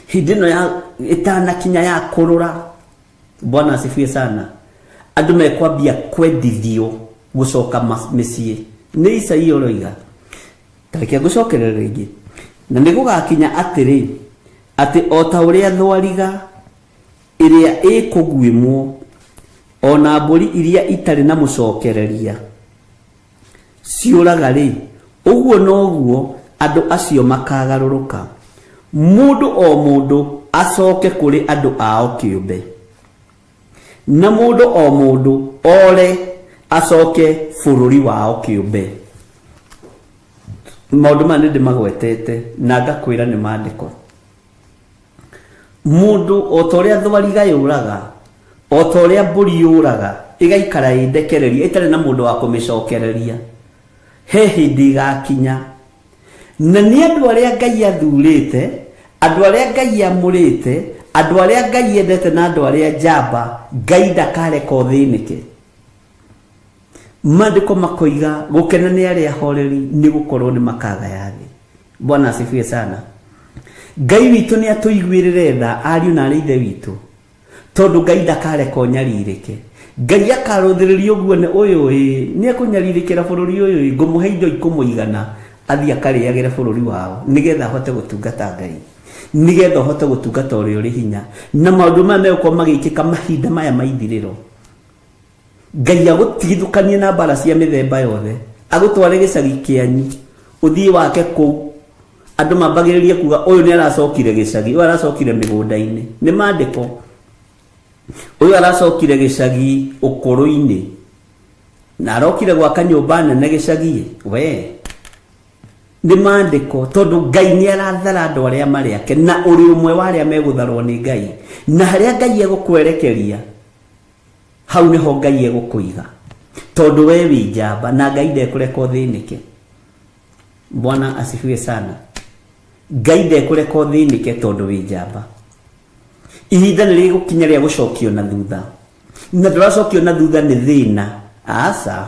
hindi no ya itana kinya ya kurura. Bwana asifiwe sana. Andu mekwambia kwendithio gucoka micii ni Isaia roiga tareke gucokerera ringi na nigugakinya atiri ati ota uria thwariga iria ikugwimwo ona mbũri iria itarĩ na mũcokereria ciũraga rĩ, ũguo noguo andũ acio makagarũrũka, mũndũ o mũndũ acoke kũrĩ andũ ao kĩũmbe, na mũndũ o mũndũ ore acoke bũrũri wao kĩũmbe. Maũndũ maya nĩndĩmagwetete na ngakwĩra nĩ maandĩko. Mũndũ o ta ũrĩa thwariga yũraga, o ta ũrĩa mbũri yũraga ĩgaikara ĩndekereria ĩtarĩ na mũndũ wa kũmĩcokereria, he hĩndĩ igakinya, na nĩ andũ arĩa Ngai athurĩte, andũ arĩa Ngai amũrĩte, andũ arĩa Ngai endete na andũ arĩa njamba, Ngai ndakareka ũthĩnĩke. Maandĩko makoiga gũkena nĩ arĩa ahoreri nĩ gũkorwo nĩ makagaya thĩ. Bwana asifiwe sana. Ngai witũ nĩ atũiguĩrĩre tha ariũ na arĩ ithe witũ, tondũ Ngai ndakareka ũnyarirĩke. Ngai akarũthĩrĩria ũguo nĩ ũyũ nĩ ekũnyarirĩkĩra bũrũri ũyũ, ngũmũhe indo ikũmũigana athiĩ akarĩagĩre bũrũri wao, nĩgetha ahote gũtungata Ngai, nĩgetha ahote gũtungata ũrĩa ũrĩ hinya. Na maũndũ maya megũkorwo magĩkĩka mahinda maya maithirĩro. Ngai agũtigithũkanie na mbara cia mĩthemba yothe, agũtware gĩcagi kĩanyu, ũthiĩ wake kũu, andũ mambagĩrĩrie kuga ũyũ nĩ aracokire gĩcagi, ũyũ aracokire mĩgũnda-inĩ. Nĩ maandĩko. Ũyũ aracokire gĩcagi ũkũrũ-inĩ, na arokire gwaka nyũmba nene gĩcagi we. Nĩ maandĩko, tondũ Ngai nĩ arathara andũ arĩa marĩ ake, na ũrĩ ũmwe wa arĩa megũtharwo nĩ Ngai, na harĩa Ngai egũkwerekeria hau niho Ngai egũkũiga, tondũ we wĩ njamba na Ngai ndekũreka ũthĩnĩke. Bwana asifiwe sana. Ngai ndekũreka ũthĩnĩke tondũ wĩ njamba. Ihinda nĩ rĩgũkinya rĩa gũcokio na thutha, na ndũracokio na thutha nĩ thĩna, aca,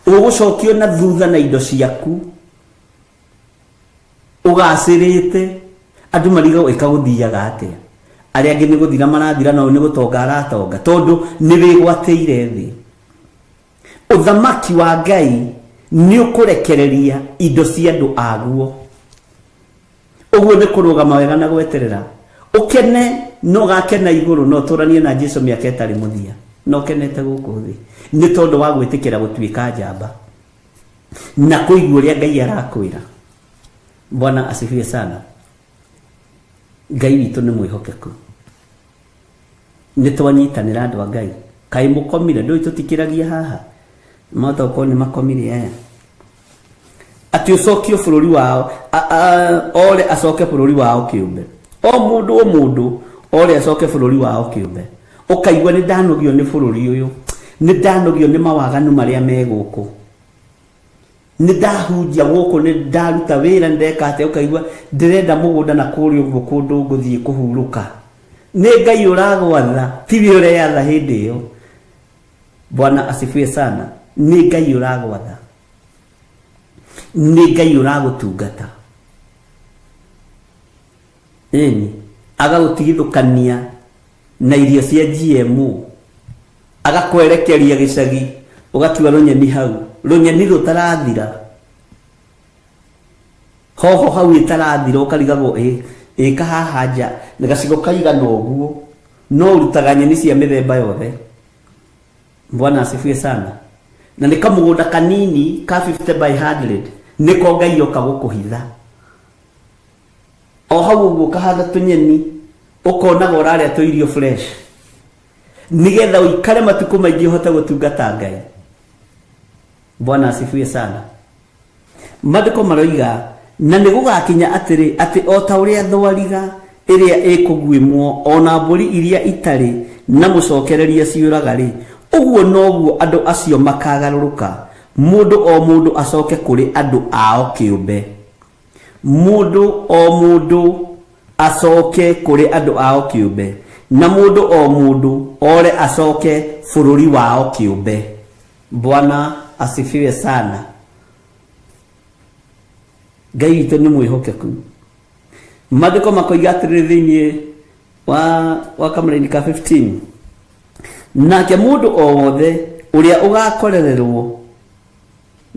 ũgũcokio na thutha na indo ciaku ũgacĩrĩte. Andũ marigwo ĩkagũthiaga atĩa, arĩa angĩ nĩ gũthira marathira, na nĩ gũtonga aratonga, tondũ nĩ wĩgwatĩire thĩ. Ũthamaki wa Ngai nĩ ũkũrekereria indo cia andũ aguo. Ũguo nĩ kũrũgama wega na gweterera, ũkene no gakena igũrũ, no tũranie na Jesũ mĩaka ĩtarĩ mũthia, no kenete gũkũ thĩ, nĩ tondũ wa gwĩtĩkĩra gũtuĩka njamba na kũigua ũrĩa Ngai arakwĩra. Bwana asifiwe sana. Ngai witũ nĩ mwĩhokeku, nĩ twanyitanĩra andũ a Ngai. Kaĩ mũkomire? Ndũĩ tũtikĩragia haha, maũndũ gũkorwo nĩ makomire aya atĩ ũcokio bũrũri wao, ore acoke bũrũri wao kĩũmbe. O mũndũ ore acoke bũrũri wao kĩũmbe. Ũkaigua nĩ ndanogio nĩ bũrũri ũyũ, nĩ ndanogio nĩ mawaganu marĩa me gũkũ, nĩ ndahunjia gũkũ, nĩ ndaruta wĩra, nĩ ndeka atĩa. Ũkaigua ndĩrenda mũgũnda na kũrĩa ũguo kũndũ ngũthiĩ kũhurũka. Nĩ Ngai ũragwatha, tiwe ũreyatha hĩndĩ ĩyo. Bwana asifiwe sana. Nĩ Ngai ũragwatha, nĩ Ngai ũragũtungata, agagũtigithũkania na irio cia GMO, agakwerekeria gĩcagi, ũgatua rũnyeni hau, rũnyeni rũtarathira, hoho hau ĩtarathira, ũkarigagwo kahaha nja na gacigo kaigana ũguo, no ũrutaga nyeni cia mĩthemba yothe. Bwana asifiwe sana. Na nĩ kamũgũnda kanini ka 50 by 100 nĩko Ngai oka gũkũhitha. O hau ũguo kahanda tũnyeni, ũkonaga ũrarĩa tũirio fresh, nĩgetha ũikare matukũ maingĩ ũhote gũtungata Ngai. Bwana asifiwe sana. Maandĩko maroiga, na nĩ gũgakinya atĩrĩ, atĩ o ta ũrĩa thwariga ĩrĩa ĩkũguĩmwo, ona mbũri iria itarĩ na mũcokereria ciũraga rĩ, ũguo noguo andũ acio makagarũrũka, mũndũ o mũndũ acoke kũrĩ andũ ao kĩũmbe. Mũndũ o mũndũ acoke kũrĩ andũ ao kĩũmbe, na mũndũ o mũndũ ore acoke bũrũri wao kĩũmbe. Bwana asifiwe sana. Ngai witũ nĩ mwĩhokeku. Maandĩko makoiga atĩrĩ thĩinĩ wa Kamũra-inĩ ka 15, nake mũndũ o wothe ũrĩa ũgakorererwo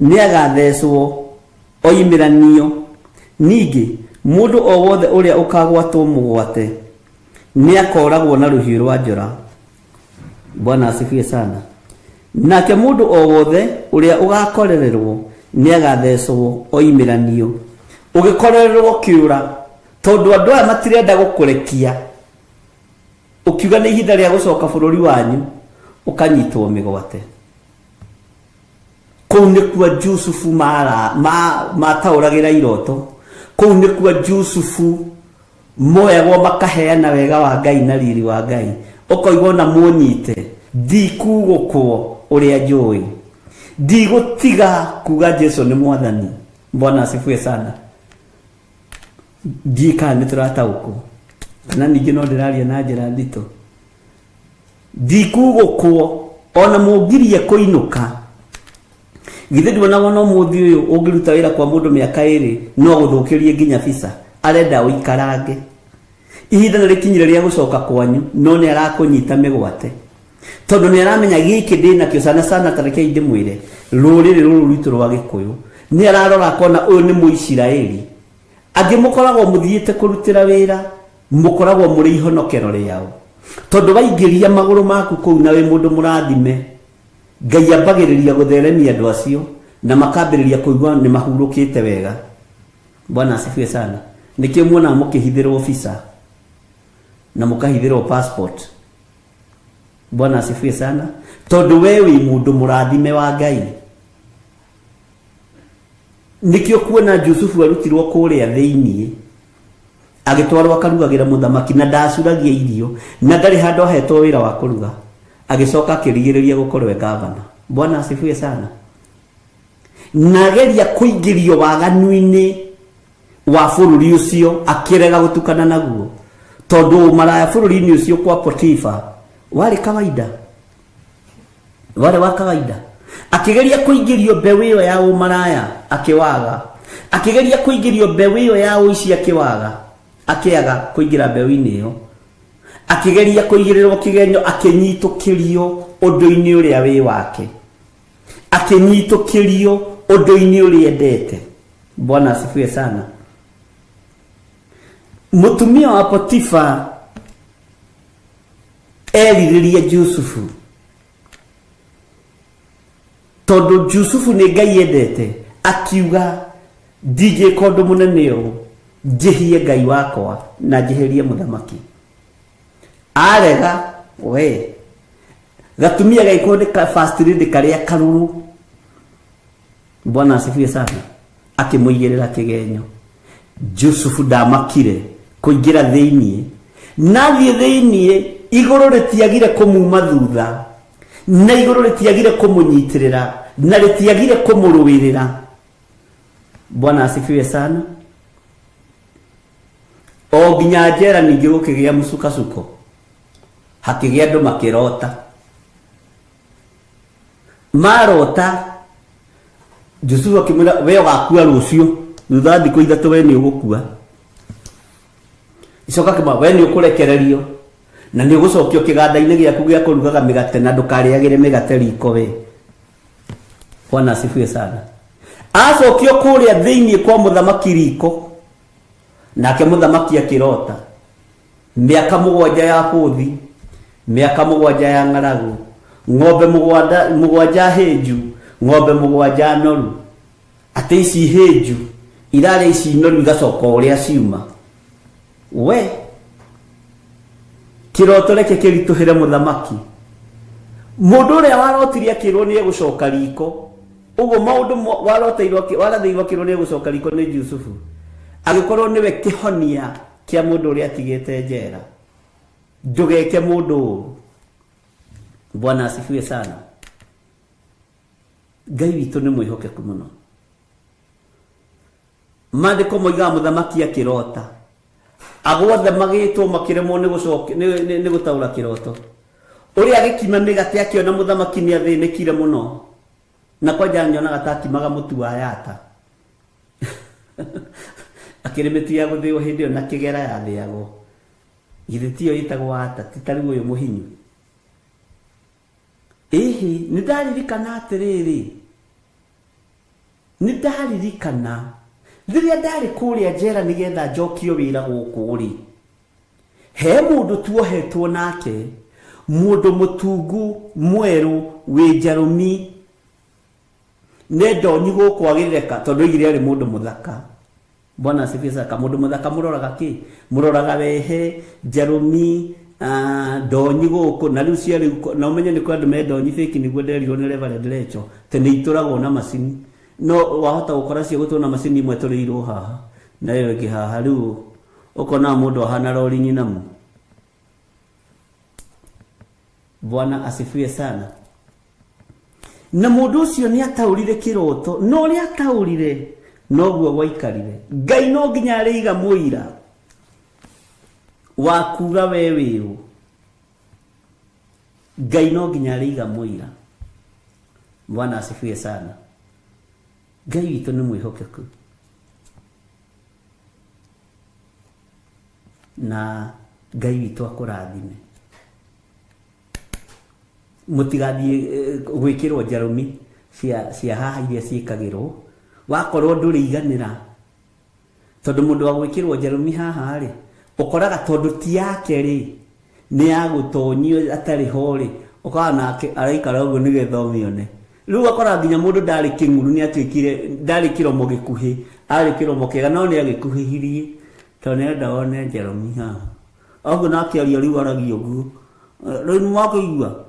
nĩ agathecwo oimĩranio. Ningĩ mũndũ o wothe ũrĩa ũkagwatwo mũgwate nĩ akoragwo na rũhiũ rwa njora. Bwana asifiwe sana. Nake mundu o wothe uria ugakorererwo ni agathecwo oimiranio. Ugikorererwo kiura tondu andu aya matirenda gukurekia. Ukiuga ni ihinda ria gucoka bururi wanyu ukanyitwo migwate. Kou nikuo Jusufu matauragira iroto. Kou nikuo Jusufu moegwo makaheana wega wa Ngai na riri wa Ngai. Ukoigwo na munyite ndikugukwo uria njui. Ndigutiga kuga Jesu ni mwathani. Bwana asifiwe sana. Ndika ni turataũkwo kana ningi no ndiraria na njira ndito. Ndikugukwo ona mungirie kuinuka. Githe ndibona no muthi uyu ungiruta wira kwa mundu miaka 2 no guthukirie nginya visa arenda uikarange. Ihinda nĩ rĩkinyire rĩa gucoka kwanyu no nĩ arakunyita mĩgwate tondu nĩ aramenya gĩkĩ ndĩna kĩo sana tareke inde mwire rũrĩrĩ rũrũ rwitũ rwa Gĩkũyũ nĩ ararora kona ũyũ nĩ Mũisiraeli. Angĩ mũkoragwo mũthiĩte kũrutĩra wĩra mũkoragwo mũrĩ ihonokero rĩao tondu waingĩria magũrũ maku kũu na wĩ mũndũ mũrathime Ngai ambagĩrĩria gũtheremia andũ acio na makambĩrĩria kũigua nĩ mahurũkĩte wega. Bwana asifiwe sana. Nikĩo muona mũkĩhithĩrwo visa na mukahithirwo passport. Bwana asifiwe sana. Tondu wewe mundu murathime wa Ngai. Nikio kuona Jusufu arutirwo kuria thiini agitwarwo akarugagira muthamaki na ndacuragia irio na ndari handu hetwo wira wa kuruga agicoka akirigiriria gukorwe governor. Bwana asifiwe sana. Nageria kuingirio waganuini wa bururi ucio akirega gutukana naguo tondu maraya bururi-ini ucio kwa Potifa wale kawaida wale wa kawaida. Akigeria kuingirio mbeũ iyo ya umaraya akiwaga. Akigeria kuingirio mbeũ iyo ya uici akiwaga. Akiaga kuingira mbeũ-ini iyo. Akigeria kuingirirwo kigenyo akinyitukĩrio undu-ini uria wi wake. Akinyitukĩrio undu-ini uria endete. Bwana asifiwe sana. Mutumia wa Potifa eriririe Jusufu tondu Jusufu ni Ngai endete akiuga DJ kondu munene ũũ njihie Ngai wakwa na njiherie muthamaki. Arega we gatumia gaikode ka first lady karia karuru. Bwana asifiwe sana. Akimuigirira kigenyo. Jusufu ndamakire kuingira thiini nathie thiini iguru ritiagire kumuma thutha na iguru ritiagire kumunyitirira na ritiagire kumuruwirira. Bwana asifiwe sana. O ginya njera ningi gukigia musukasuko hakigia andu makirota marota. Jusufu akimwira we ugakua rucio thutha thikũ 3 we nĩ ũgũkua. Icoka kĩma we nĩ ũkũrekererio na nĩ ũgũcokio kĩganda-inĩ gĩaku gĩa kũrugaga mĩgate na ndũkarĩagĩre mĩgate riko we. Bwana asifiwe sana. Acokio kũrĩa thĩinĩ kwa mũthamaki riko nake mũthamaki akĩrota mĩaka 7 ya bũthi, mĩaka 7 ya ng'aragu, ng'ombe 7 hĩnju, ng'ombe 7 noru. Atĩ ici hĩnju irare ici noru igacoka ũrĩa ciuma. We kiroto reke kirituhire muthamaki. Mundu uria warotirie akirwo ni egucoka riko ugo maundu warathirwo akirwo ni egucoka riko ni Jusufu agikorwo niwe kihonia kia mundu uria atigite njera. Ndugeke mundu. Bwana asifiwe sana. Ngai witu ni mwihokeku muno. Mandiko moiga muthamaki akirota agwothe magitwo makiremwo ni gutaura kiroto. Uria agikima migate akiona muthamaki ni athinikire muno na kwanja nyona gatakimaga mutu wa yata. Akiremeti ya guthio hindi na kigera yathiagwo githitio itagwo ata titari uyu muhinyu. Ehe nidaririkana atiriri nidaririkana thiria ndari kuria njera nigetha njokio wira guku ri he mundu tuohetwo nake mundu mutungu mweru wi njarumi nendo nyigo kwagireka tondu igire ari mundu muthaka. Bwana asifiwe sana. Mundu muthaka muroraga ki? Muroraga wehe njarumi ndonyi guku na riu cia riu na umenye ni kwa andu me ndonyi fake niguo nderirwo ni Reverend Lecho te ni ituragwo na macini no wahota gukora cia gutwo na macini imwe turirwo haha na yo ingi haha riu ukona mundu ahana rori nyinamu. Bwana asifiwe sana. Na mundu ucio ni ataurire kiroto no ri ataurire noguo gwaikarire. Ngai no nginya ariga muira wakuga wewe Ngai no nginya ariga muira. Bwana asifiwe sana. Ngai witu ni mwihokeku na Ngai witu akurathime. Mutigathie gwikirwo njarumi cia haha iria ciikagirwo wakorwo nduriiganira tondu mundu wa gwikirwo njarumi haha ri ukoraga tondu ti yake ri ni ya gutonyio atari ho ri ukana araikara uguo nigetha omione riu akora nginya mundu ndari kinguru ni atwikire ndari kiromo gikuhi ari kiromo kega no ni agikuhihirie tondu enda one njarumi haha oguo nakiaria riu aragio guo riu mwakuigua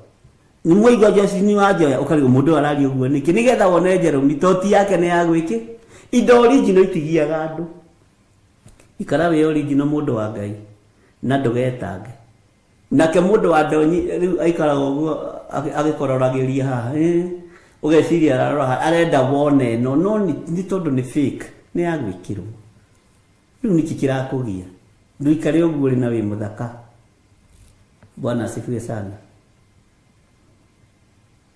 ni mwiga Jesse ni waje ukarigo mundu arari uguo niki nigetha wone njarumi toti yake ni ya gwiki indo original itigiaga andu ikara we original mundu wa Ngai na ndugetange nake mundu wa ndonyi riu aikara uguo agikoragiria haha ugeciria ararora arenda wone no ni tondu ni fake ni ya gwikirwo riu niki kirakugia ndu ikare uguo ri na we muthaka. Bwana asifiwe sana.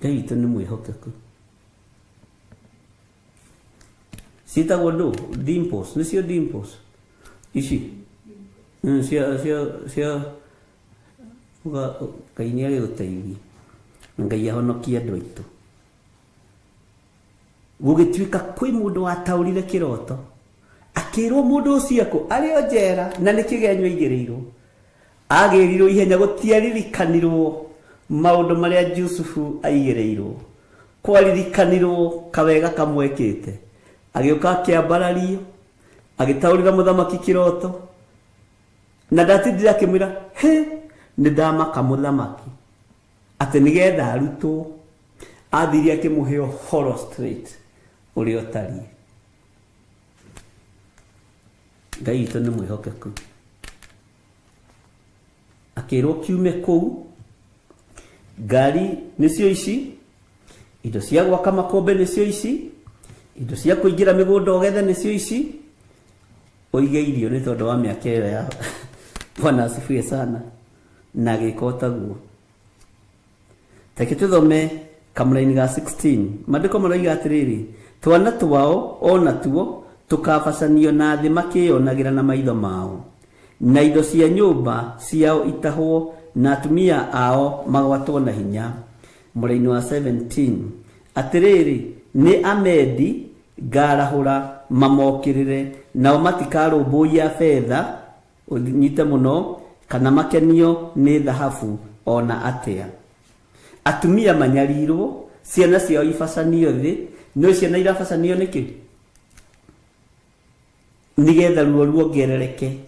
Ngai witu ni mwihokeku. Sita godo dimples nisio dimples ici cia uga kaini ari uteithie Ngai ahonokia andu aitu gugituika kwi mundu wataurire kiroto akirwo mundu ucio ko ari o njera na nikigenywo igirirwo agirirwo ihenya gutiaririkanirwo maundu maria Jusufu aigereirwo kwaririkanirwo kawega kamwekete agioka kiambarario agitaurira muthamaki kiroto na ndatindira kimwira ni ndamaka muthamaki ati nigetha arutwo athiria akimuheo horror straight urio tari. Ngai witu ni mwihokeku akirwo kiume kou ngari nicio ici indo cia gwaka makombe nicio ici indo cia kuingira migunda ogethe nicio ici oige irio ni tondu wa miaka iyo ya Bwana asifiwe sana na gikota guo. Take tuthome kamulaini ga 16 mandiko maroiga atiriri twana twao ona tuo tukabacanio na thi makionagira na maitho mao na indo cia nyumba ciao itahwo na atumia ao magwatwo na hinya. Mulaini wa 17 atiriri ni amedi ngarahura mamokirire nao matikarumbuia fedha unyite muno kana makenio ni dhahabu ona atia. Atumia manyarirwo ciana ciao ibacanio thi no ciana irabacanio niki nigetha ruo ruongerereke.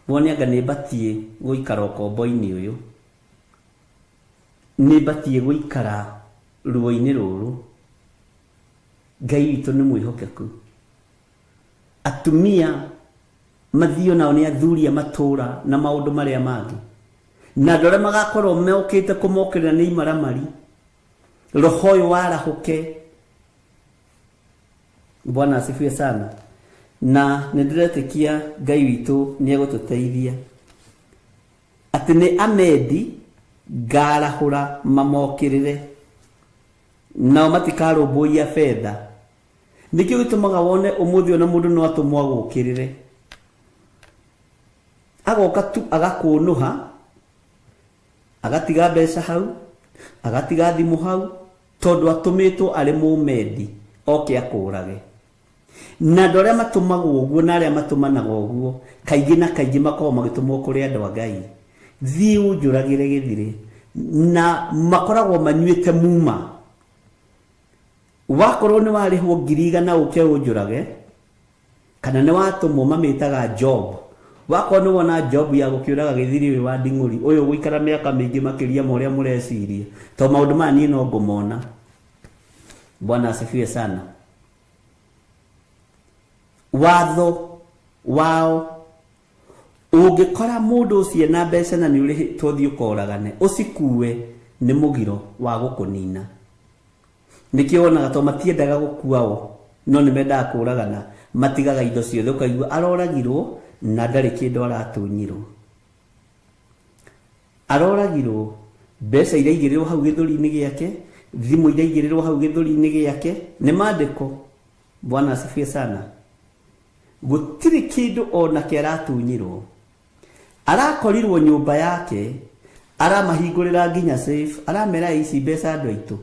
Wone anga ni batie guikara ukombo-ini uyu ni batie guikara ruo-ini ruru. Ngai witu ni mwihokeku. Atumia mathio nao ni athuria matura na maundu maria mangi na ndore magakorwo mokite kumokirira ni imaramari roho uyu warahuke. Bwana asifiwe sana na nindiretikia Ngai witu ni egututeithia ati ni amedi ngarahura mamokirire nao matikarumbuia fedha. Nikio gitumaga wone umuthi ona mundu no atumwa gukirire agoka tu agakunuha agatiga mbeca hau agatiga thimu hau tondu atumitwo ari mumedi oke akurage. Na ndore matumagwo uguo na aria matumanaga uguo kaingi na kaingi makorwo magitumwo kuri andu a Ngai thiĩ ũnjũragĩre gĩthirĩ, na makoragwo manyuĩte muma. Wakorwo nĩ warĩhwo 100,000 ũke ũnjũrage, kana nĩ watũmwo mamĩtaga job, wakorwo nĩ wona job ya gũkĩũraga gĩthiri ũyũ wa Nding'uri, ũyũ gũikara mĩaka mĩingĩ makĩria ma ũrĩa mũreciria, to maũndũ maya niĩ no ngũmona. Bwana asifiwe sana. Watho wao ũngĩkora mũndũ ũcio na mbeca na nĩ ũrĩhĩtwo thiĩ ũkoragane, ũcikue nĩ mũgiro wa gũkũnina. Nĩkĩo wonaga to matiendaga gũkuao, no nĩ mendaga kũragana, matigaga indo ciothe, ũkaigua aroragirwo na ndarĩ kĩndũ aratũnyirwo. Aroragirwo, mbeca iria igĩrĩrwo hau gĩthũri-inĩ gĩake, thimũ iria igĩrĩrwo hau gĩthũri-inĩ gĩake, nĩ maandĩko. Bwana asifiwe sana. Gũtirĩ kĩndũ ona kĩ aratunyirwo. Arakorirwo nyũmba yake, aramahingũrĩra nginya safe, aramera ici mbeca andũ aitũ.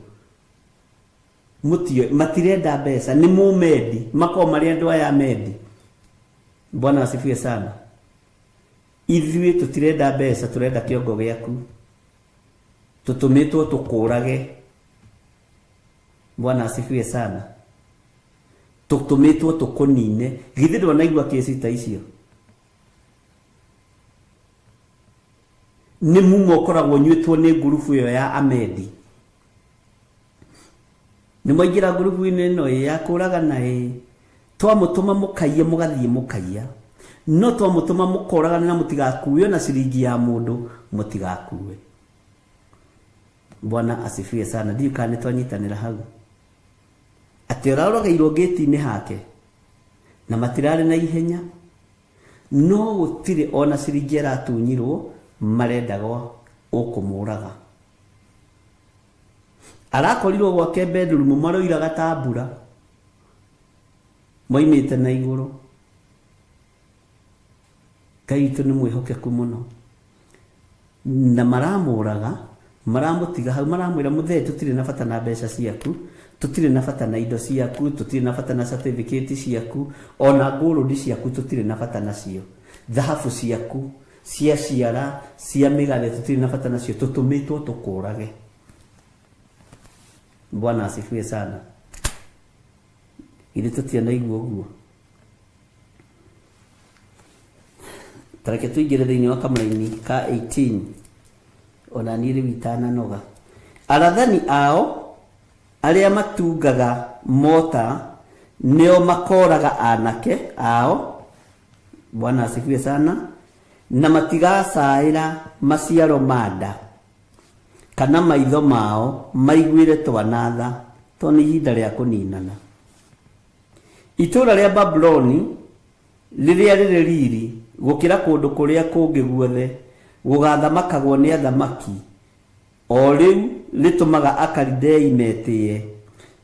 Mutio matirenda mbeca, nĩ mũmendi, makao marĩ andũ aya mendi. Bwana asifiwe sana. Ithuĩ tũtirenda mbeca, tũrenda kĩongo gĩaku. Tũtũmĩtwo tũkũrage. Bwana asifiwe sana. Tũtũmĩtwo tũkũnine. Githĩ ndwanaigua kesi ta icio? Nĩ mumo ũkoragwo nyuĩtwo nĩ ngurubu ĩyo ya amendi. Nĩ mwaingĩra ngurubu-inĩ ĩno ya kũragana twamũtũma mũkaiye mũgathiĩ mũkaiya, no twamũtũma mũkoragana na mũtigakuwe na ciringi ya mũndũ mũtigakuwe. Bwana asifiwe sana. Ndiũ kana nĩ twanyitanĩra hau. Atĩ ũraroragairwo gate-inĩ hake na matirarĩ na ihenya, no gũtirĩ ona ciringi aratunyirwo, marendagwo ũkũmũraga. Arakorirwo gwake bedroom, maroiraga tambura, moimĩte na igũrũ. Ngai witũ nĩ mwĩhokeku mũno, na maramũraga, maramũtiga hau, maramwĩra mũthee, tũtirĩ na bata na mbeca ciaku, tũtirĩ na bata na indo ciaku, tũtirĩ na bata na certificate ciaku, ona ngũrũndi ciaku tũtirĩ na bata nacio, thahabu ciaku cia ciara cia mĩgathe tũtirĩ na bata nacio, tũtũmĩtwo tũkũrage. Bwana asifiwe sana. Ili tũtianaigua ũguo. Tareke tuingĩre thĩinĩ wa kamũra-inĩ ka 18, ona niĩ rĩu itananoga. Arathani ao arĩa matungaga mota nĩo makoraga anake ao, Bwana asifiwe sana, na matigacaĩra maciaro manda kana maitho mao maiguĩre twanatha, to nĩ ihinda rĩa kũninana. Itũũra rĩa Babuloni rĩrĩa rĩrĩ riri gũkĩra kũndũ kũrĩa kũngĩ guothe gũgathamakagwo nĩ athamaki, o rĩu rĩtũmaga Akalidei metĩye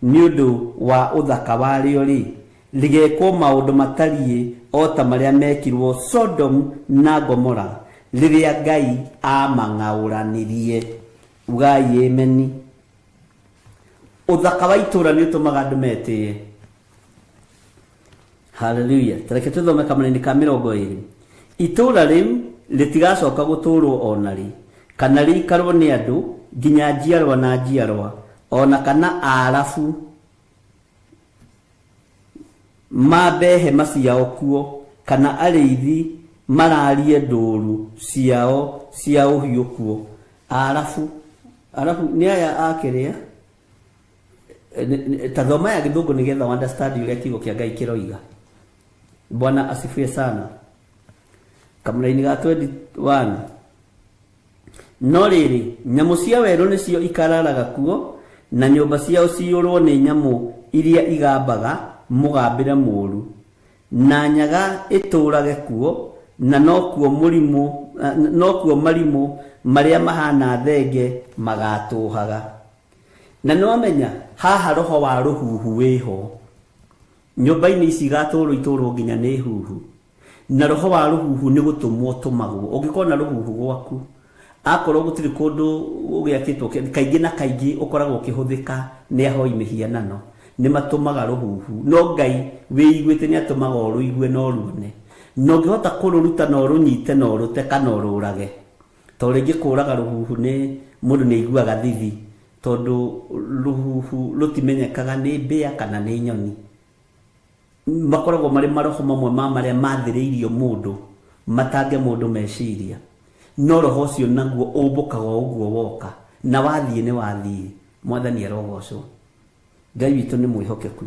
nĩ ũndũ wa ũthaka warĩo rĩ, rĩgekwo maũndũ matariĩ o ta marĩa mekirwo Sodom na Gomora rĩrĩa Ngai amang'aũranirie. Ugai ameni. Ũthaka wa itũũra nĩ ũtũmaga andũ metĩye. Hallelujah. Tareke tũthome kamũra-inĩ ka 20. Itũũra rĩu rĩtigacoka gũtũũrwo onarĩ, kana rĩikarwo nĩ andũ nginya njiarwa na njiarwa, ona kana arabu mambe hema ciao kuo, kana arĩithi mararie ndũũru ciao cia ũhiũ kuo. Arabu nĩ aya akĩrĩa ta thoma ya gĩthũngũ nĩgetha understand ũrĩa kiugo kĩa Ngai kĩroiga. Bwana asifiwe sana. Kamũra-inĩ ga 21. No rĩrĩ, nyamũ cia werũ nĩcio ikararaga kuo, na nyũmba ciao ciyũrwo nĩ nyamũ iria igambaga mũgambĩre mũũru, na nyaga ĩtũũrage kuo, na no kuo marimũ marĩa mahana thenge magatũhaga. Na nĩwamenya haha roho wa rũhuhu wĩho, nyũmba-inĩ ici igatũũrwo itũũrwo nginya nĩ huhu, na roho wa rũhuhu nĩ gũtũmwo tũmagwo. Ũngĩkorwo na rũhuhu gwaku, akorwo gũtirĩ kũndũ ũgĩakĩtwo, kaingĩ na kaingĩ ũkoragwo ũkĩhũthĩka nĩ ahoi mĩhianano, nĩ matũmaga rũhuhu. No Ngai wĩiguĩte nĩ atũmaga ũrũigue na ũruone, na ũngĩhota kũrũruta na ũrũnyite na ũrũte kana ũrũrage, to ringi kuraga ruhuhu ni mundu ni iguaga thithi tondu ruhuhu rutimenyekaga ni mbia kana ni nyoni makoragwo mari maroho mamwe ma maria mathiriirio mundu matange mundu meciria no roho cio naguo umbukaga uguo woka na wathie ni wathie mwathani arogocwo Ngai witu ni mwihokeku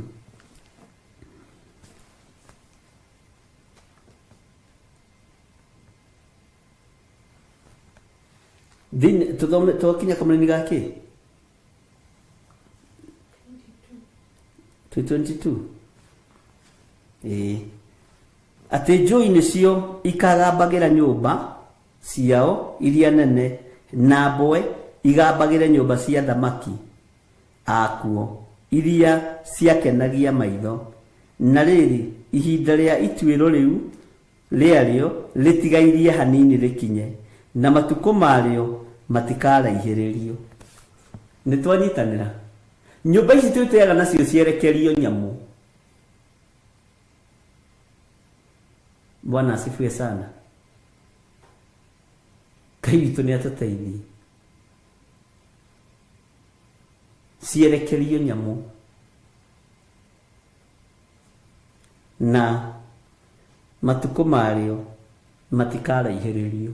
Din tukinya kamani gake 22 ati njui nicio ikagambagira nyumba ciao iria nene na mbwe igambagira nyumba cia thamaki akuo iria ciakenagia maitho na riri ihinda ria ituiro riu riario litigairie hanini rikinye na matuko mario matikaraihiririo nitwanyitanira nyumba ici twiteaga nacio cierekerio nyamu Bwana asifiwe sana Ngai witu ni atuteithie cierekerio nyamu na matuko mario matikaraihiririo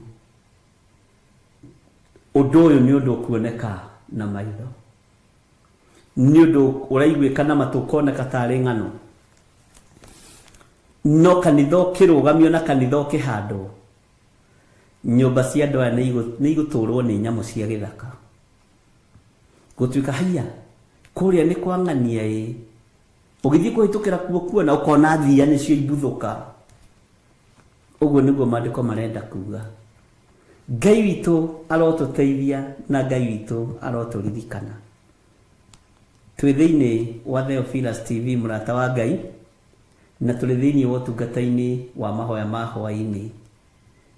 undu uyu ni undu kuoneka na maitho ni undu uraiguika na matukona tari ng'ano no kanitho kirugamio na kanitho kihando nyumba cia andu aya ni iguturwo ni nyamu cia githaka gutuika haya kuria ni kwa ng'ania ugithii kuhitukira kuo na ukona thia nicio ibuthuka uguo niguo maandiko marenda kuga Ngai witu arotuteithia na Ngai witu aroturirikana twi thiini wa Theophilus TV murata wa Ngai na tuli thiini wa tungata-ini wa mahoya ma hwaini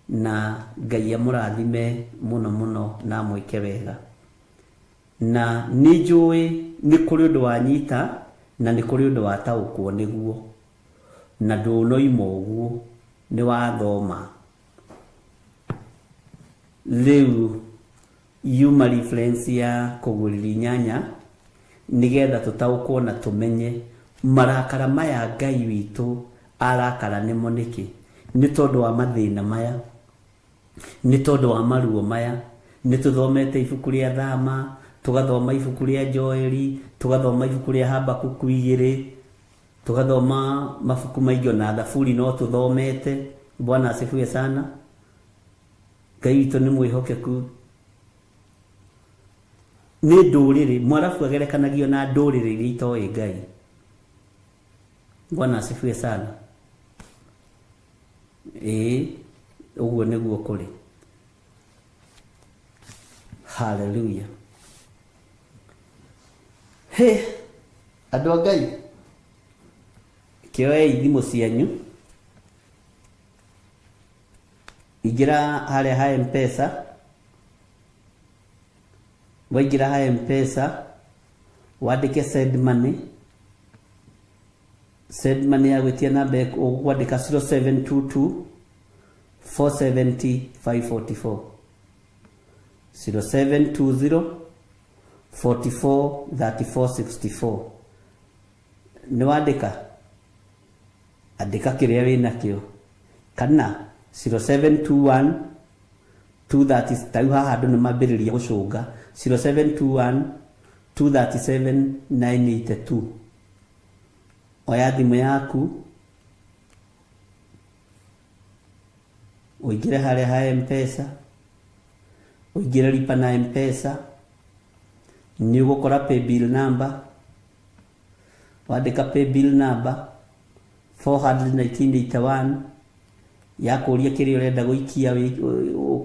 na Ngai amurathime muno muno na mwike wega na ni njui ni kuri undu wanyita na ni kuri undu wataukwo niguo na ndunoima uguo ni wathoma leu yuma reference ya kuguriri nyanya nigetha tutaukwo na tumenye marakara maya Ngai witu arakara nimo niki ni tondu wa mathina maya ni tondu wa maruo maya ni tuthomete ibuku ria Thama tugathoma ibuku ria Joeli tugathoma ibuku ria Habakuku 2 tugathoma mabuku maingĩ na Thaburi no tuthomete Bwana asifiwe sana Ngai witu ni mwihokeku ni nduriri mwarafu agerekanagio na nduriri iria itoĩ Ngai Bwana asifiwe sana uguo niguo kuri hallelujah andu a Ngai kioe ithimu cianyu ingira haria ha M-Pesa waingira ha M-Pesa wandike send money ya gwitia namba ugwandika 0722 470 544 0720 44 34 64 ni wandika andika kiria wina kio kana 0721 230 tau haha andu ni mambiriria gucunga 0721 237 982 oya thimu yaku uingire haria ha M-Pesa uingire lipa na M-Pesa ni ugukora pay bill number wandika pay bill number 41981 yakuria kiria urenda guikia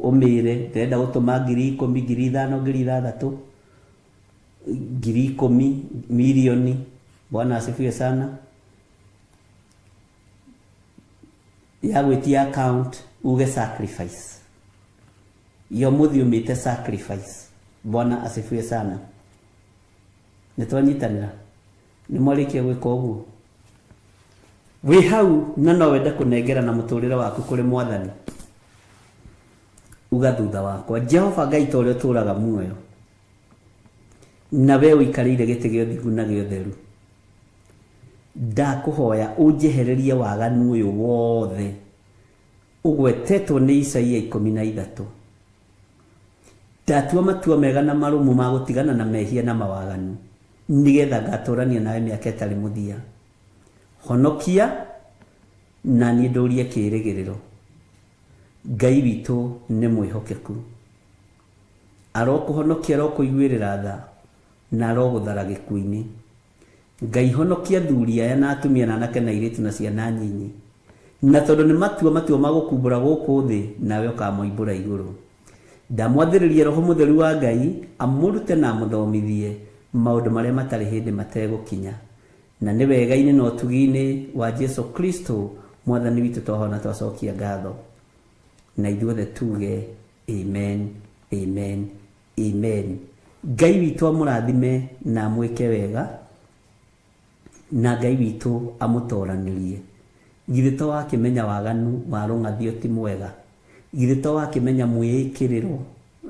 umire ndenda gutuma 10,000 5,000 10,000 milioni Bwana asifiwe sana ya gwitia account uge sacrifice yo muthi umite sacrifice Bwana asifiwe sana nitwanyitanira ni mwarikia gwika uguo wi hau na no wende kunengera na muturire waku kuri mwathani uga thutha wakwa. Jehova Ngai ta ũrĩa ũtũũraga muoyo, na we ũikarĩire gĩtĩ gĩa ũthingu na gĩa ũtheru, ndakũhoya ũnjehererie waganu ũyũ wothe ũgwetetwo nĩ Isaia 13. Ndatua matua mega na marũmu ma gũtigana na mehia na mawaganu, nĩgetha ngatũrania nawe mĩaka ĩtarĩ mũthia. Honokia na niĩ ndũrie kĩĩrĩgĩrĩro. Ngai witũ nĩ mwĩhokeku, arokũhonokia, arokũiguĩrĩra tha, na arogũthara gĩkuũ-inĩ. Ngai honokia athuri aya na atumia na anake na airĩtu na ciana nyinyi, na tondũ nĩ matua ma gũkumbũra gũkũ thĩ, nawe ũkamoimbũra igũrũ. Ndamwathĩrĩria Roho Mũtheru wa Ngai amũrute na amũthomithie maũndũ marĩa matarĩ hĩndĩ mategũkinya, na nĩ wega-inĩ na ũtugi-inĩ wa Jesu Kristo Mwathani witũ twahona twacokia ngatho, na ithuothe tuge amen, amen, amen. Ngai witũ amũrathime na amwĩke wega, na Ngai witũ amũtoranĩrie. Githĩ to wakĩmenya waganu wa rũng'athio ti mwega? Githĩ to wakĩmenya mwĩĩkĩrĩro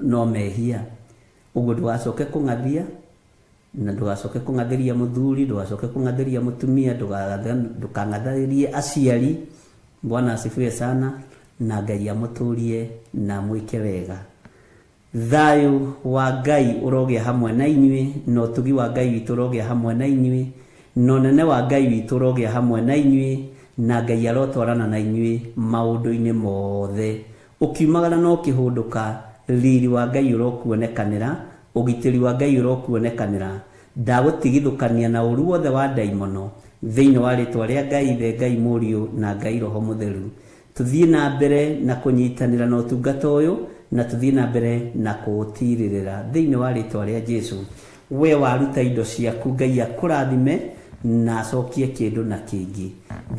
no mehia? Ũguo ndũgacoke kũng'athia, na ndũgacoke kũng'athĩria mũthuri, ndũgacoke kũng'athĩria mũtumia, ndũkang'athĩrie aciari. Bwana asifiwe sana, na Ngai amũtũrie na mwĩke wega. Thayũ wa Ngai ũrogĩa hamwe na inyuĩ, na ũtugi wa Ngai witũ ũrogĩa hamwe na inyuĩ, na ũnene wa Ngai witũ ũrogĩa hamwe na inyuĩ, na Ngai arotwarana na inyuĩ maũndũ-inĩ mothe. Ũkiumagara no kĩhũndũka, riri wa Ngai ũrokuonekanĩra, ũgitĩri wa Ngai ũrokuonekanĩra. Ndagũtigithũkania na ũru wothe wa ndaimono thĩinĩ wa rĩtwa rĩa Ngai Ithe, Ngai Mũriũ na Ngai Roho Mũtheru. Tuthiĩ na mbere na kũnyitanĩra na ũtungata ũyũ, na tuthiĩ na mbere na kũũtirĩrĩra thĩinĩ wa rĩtwa rĩa Jesu. We waruta indo ciaku, Ngai akũrathime na acokie kĩndũ na kĩngĩ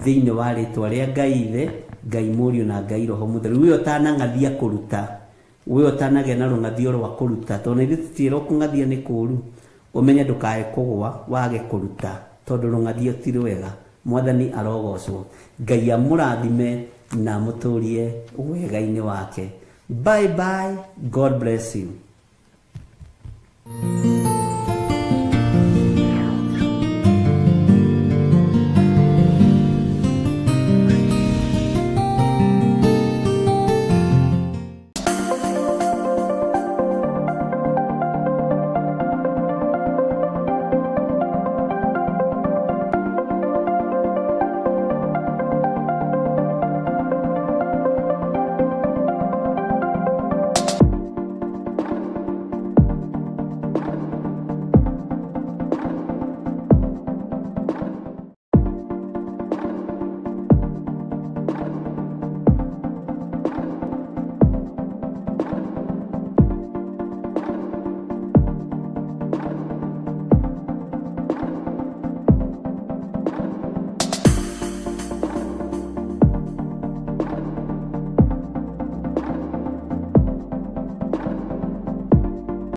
thĩinĩ wa rĩtwa rĩa Ngai Ithe, Ngai Mũriũ na Ngai Roho Mũtheru. We ũtanang'athia kũruta, we ũtanagĩa na rũng'athio rwa kũruta, tondũ nĩ twĩrwo kũng'athia nĩ kũũru. Ũmenye ndũkae kũgũa wage kũruta, tondũ rũng'athio ti rwega. Mwathani arogocwo. Ngai amũrathime na amũtũrie wega-inĩ wake. Bye bye. God bless you.